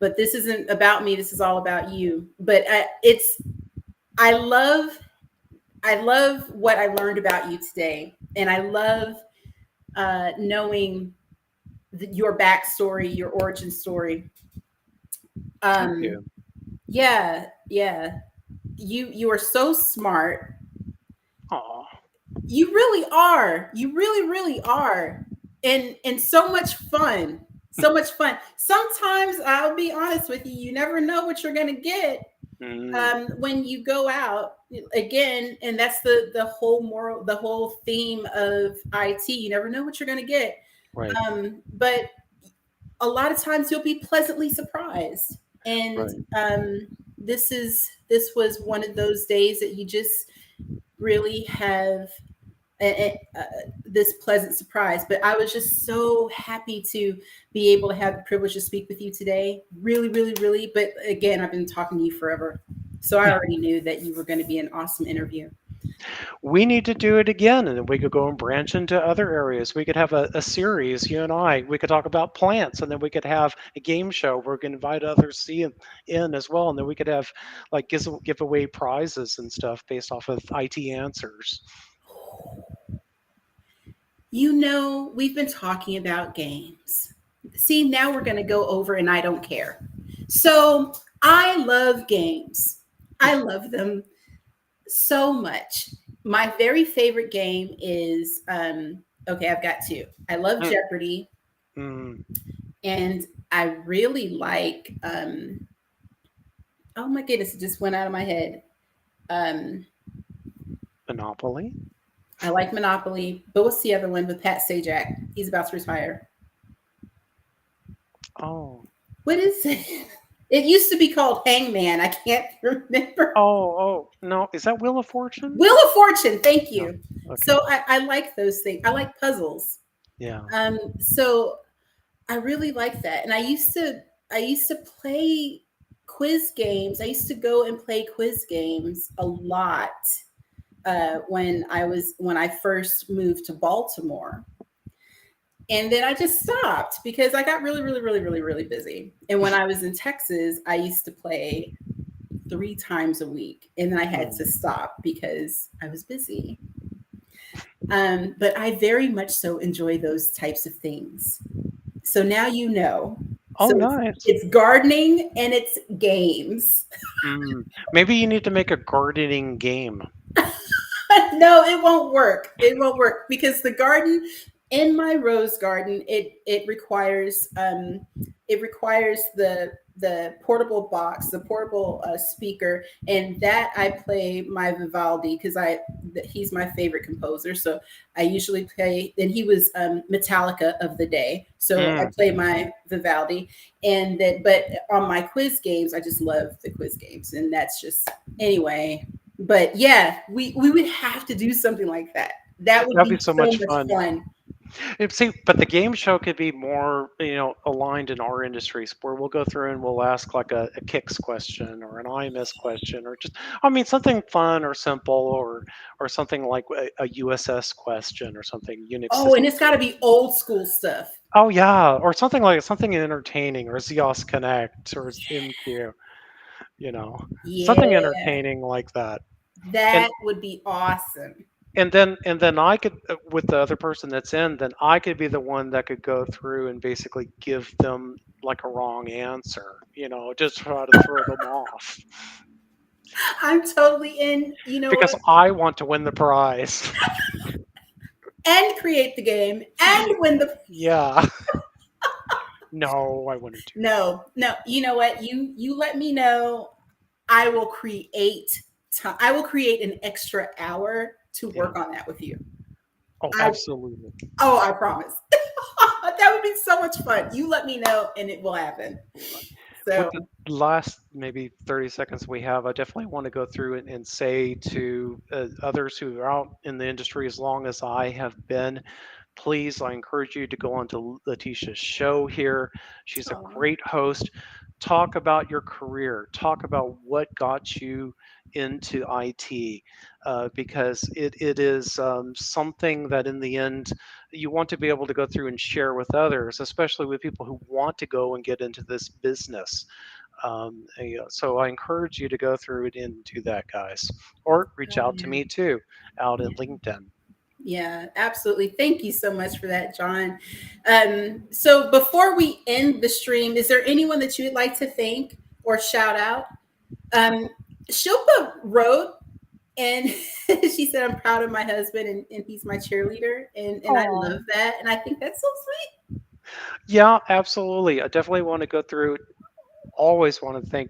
But this isn't about me. This is all about you. But I love what I learned about you today. And I love knowing your backstory, your origin story. Thank you. Yeah. You are so smart. Aw. You really are. You really are. And so much fun. So much fun. Sometimes I'll be honest with you, you never know what you're going to get when you go out again. And that's the whole moral, the whole theme of IT. You never know what you're going to get. Right. But a lot of times you'll be pleasantly surprised. And this was one of those days that you just really have this pleasant surprise. But I was just so happy to be able to have the privilege to speak with you today. Really. But again, I've been talking to you forever. So I already knew that you were going to be an awesome interview. We need to do it again, and then we could go and branch into other areas. We could have a series, you and I. We could talk about plants, and then we could have a game show where we can invite others in as well, and then we could have like give away prizes and stuff based off of IT answers. You know, we've been talking about games. See, now we're going to go over and I don't care. So I love games. I love them so much. My very favorite game is, okay, I've got two. I love Jeopardy. And I really like, oh my goodness, it just went out of my head. Monopoly? I like Monopoly, but what's the other one with Pat Sajak? He's about to retire. Oh. What is it? It used to be called Hangman. I can't remember. Oh, no. Is that Wheel of Fortune? Wheel of Fortune. Thank you. Oh, okay. So I like those things. I like puzzles. Yeah. So I really like that. And I used to play quiz games. I used to go and play quiz games a lot when I first moved to Baltimore. And then I just stopped because I got really busy. And when I was in Texas, I used to play 3 times a week. And then I had to stop because I was busy. But I very much so enjoy those types of things. So now you know. Oh, so nice. It's gardening and it's games. Maybe you need to make a gardening game. No, it won't work. It won't work because the garden in my rose garden, it requires the the portable box, the portable speaker, and that I play my Vivaldi because he's my favorite composer. So I usually play, and he was Metallica of the day. So I play my Vivaldi, and that. But on my quiz games, I just love the quiz games, and that's just anyway. But yeah, we would have to do something like that. That would That'd be be so so much much fun. See, but the game show could be more, aligned in our industries where we'll go through and we'll ask like a KICS question or an IMS question or just, something fun or simple or something like a USS question or something Unix Oh, and system. it's got to be old school stuff. Oh yeah, or something like something entertaining or ZOS Connect or MQ, something Yeah, entertaining like that. that would be awesome. And then I could, with the other person that's in, then I could be the one that could go through and basically give them like a wrong answer, just try to throw them off I'm totally in, because I want to win the prize. and create the game and win the. Yeah. No, I wouldn't do No, you know what? You let me know. I will create time. I will create an extra hour to work on that with you. Oh, absolutely. I promise. That would be so much fun. You let me know and it will happen. So with the last maybe 30 seconds we have, I definitely want to go through and say to others who are out in the industry as long as I have been, please, I encourage you to go on to Letitia's show here. She's a great host. Talk about your career. Talk about what got you into IT, because it is something that in the end you want to be able to go through and share with others, especially with people who want to go and get into this business. So I encourage you to go through it and do that, guys, or reach out to me too out at LinkedIn. Yeah, absolutely. Thank you so much for that, John. So before we end the stream, is there anyone that you would like to thank or shout out? Shilpa wrote, and she said, I'm proud of my husband and he's my cheerleader. And I love that. And I think that's so sweet. Yeah, absolutely. I definitely want to go through. Always want to thank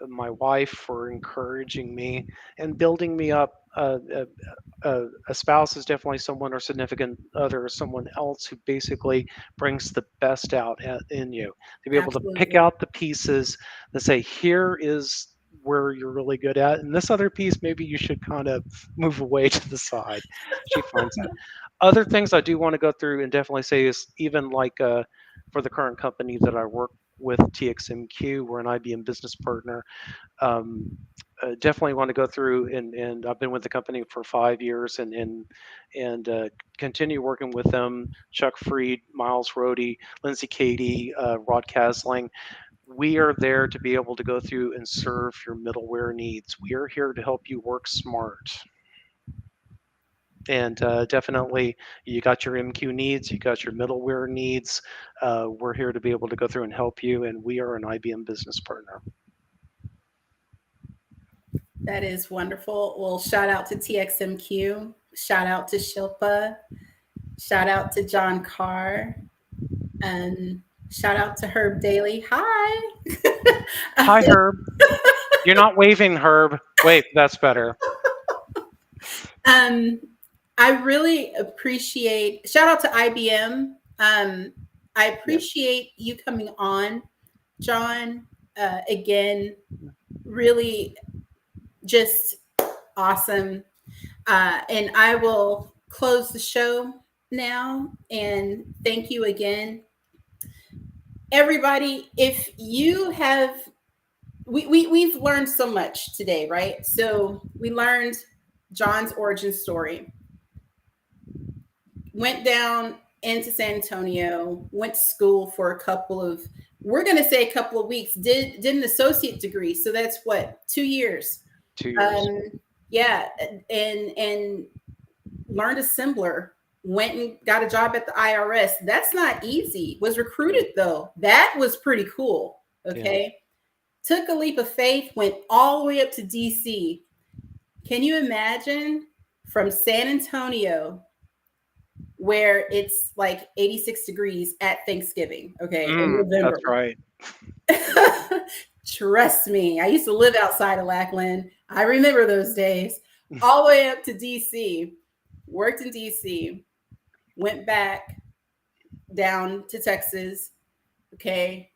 my wife for encouraging me and building me up. A spouse is definitely someone, or significant other, or someone else who basically brings the best out in you, to be able to pick out the pieces and say, here is where you're really good at, and this other piece maybe you should kind of move away to the side. She finds that. Other things I do want to go through and definitely say is, even like for the current company that I work with, TXMQ, we're an IBM business partner. Definitely want to go through and I've been with the company for 5 years and continue working with them. Chuck Fried, Miles Rohde, 𝗬𝗂𝗍𝗍, Rod Kasling. We are there to be able to go through and serve your middleware needs. We are here to help you work smart. And definitely, you got your MQ needs, you got your middleware needs. We're here to be able to go through and help you, and we are an IBM business partner. That is wonderful. Well, shout out to TXMQ. Shout out to Shilpa. Shout out to John Carr. And shout out to Herb Daly. Hi. Hi, Herb. You're not waving, Herb. Wait, that's better. I really appreciate, shout out to IBM. I appreciate you coming on, John. Again, really just awesome. And I will close the show now. And thank you again. Everybody, if you have, we've learned so much today, right? So we learned John's origin story. Went down into San Antonio, went to school for a couple of, we're going to say a couple of weeks, did an associate degree. So that's what, 2 years. 2 years. Yeah. And learned assembler, went and got a job at the IRS. That's not easy. Was recruited though. That was pretty cool. Okay. Yeah. Took a leap of faith, went all the way up to DC. Can you imagine from San Antonio where it's like 86 degrees at Thanksgiving, okay, in November. That's right. Trust me, I used to live outside of Lackland. I remember those days. All the way up to DC, worked in DC, went back down to Texas, okay,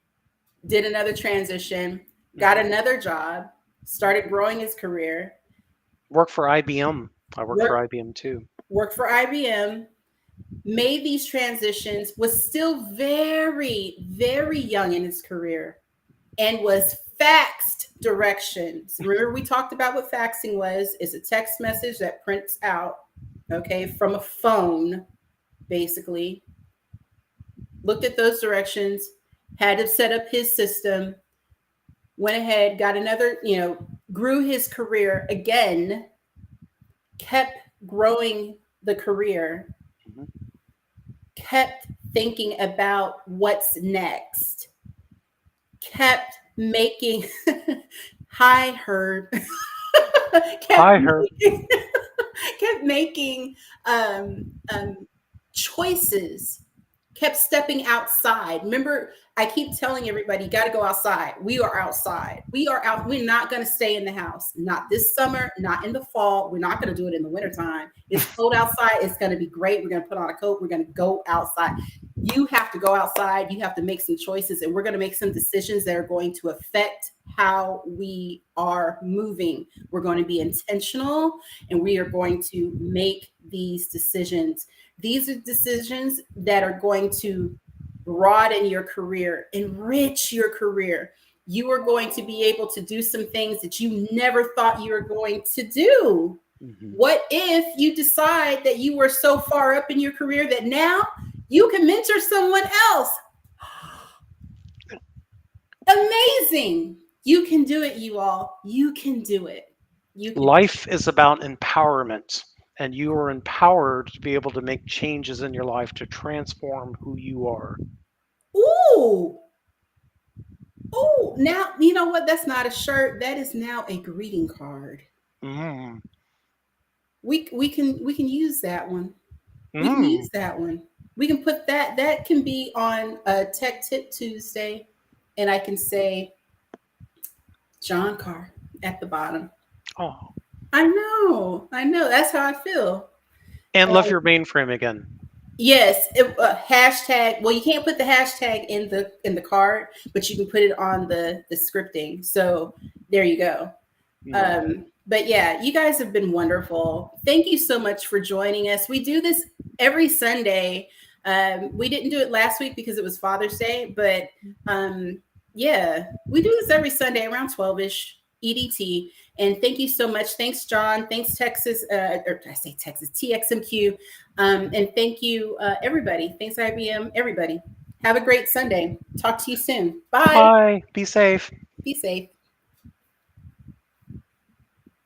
did another transition, got another job, started growing his career. Worked for IBM. I worked for IBM too. Worked for IBM, made these transitions, was still very, very young in his career, and was faxed directions. Remember, we talked about what faxing was. It's a text message that prints out, okay, from a phone, basically. Looked at those directions, had to set up his system, went ahead, got another, grew his career again, kept growing the career, kept thinking about what's next, kept making hi Herb kept making choices, kept stepping outside. Remember, I keep telling everybody, you got to go outside. We are outside. We are out. We're not going to stay in the house. Not this summer, not in the fall. We're not going to do it in the wintertime. It's cold outside. It's going to be great. We're going to put on a coat. We're going to go outside. You have to go outside. You have to make some choices, and we're going to make some decisions that are going to affect how we are moving. We're going to be intentional, and we are going to make these decisions. These are decisions that are going to broaden your career, enrich your career. You are going to be able to do some things that you never thought you were going to do. What if you decide that you were so far up in your career that now you can mentor someone else? Amazing. You can do it, you all. You can do it. Life is about empowerment, and you are empowered to be able to make changes in your life to transform who you are. Ooh. Oh, now, you know what? That's not a shirt. That is now a greeting card. We can use that one. We can use that one. We can put that. That can be on a Tech Tip Tuesday, and I can say John Carr at the bottom. Oh, I know. That's how I feel. And love your mainframe again. Yes, hashtag. Well, you can't put the hashtag in the card, but you can put it on the scripting. So there you go. But yeah, you guys have been wonderful. Thank you so much for joining us. We do this every Sunday. We didn't do it last week because it was Father's Day, but yeah, we do this every Sunday around 12-ish EDT. And thank you so much. Thanks, John. Thanks, Texas. Or I say Texas, TXMQ. And thank you, everybody. Thanks, IBM, everybody. Have a great Sunday. Talk to you soon. Bye. Bye. Be safe. Be safe.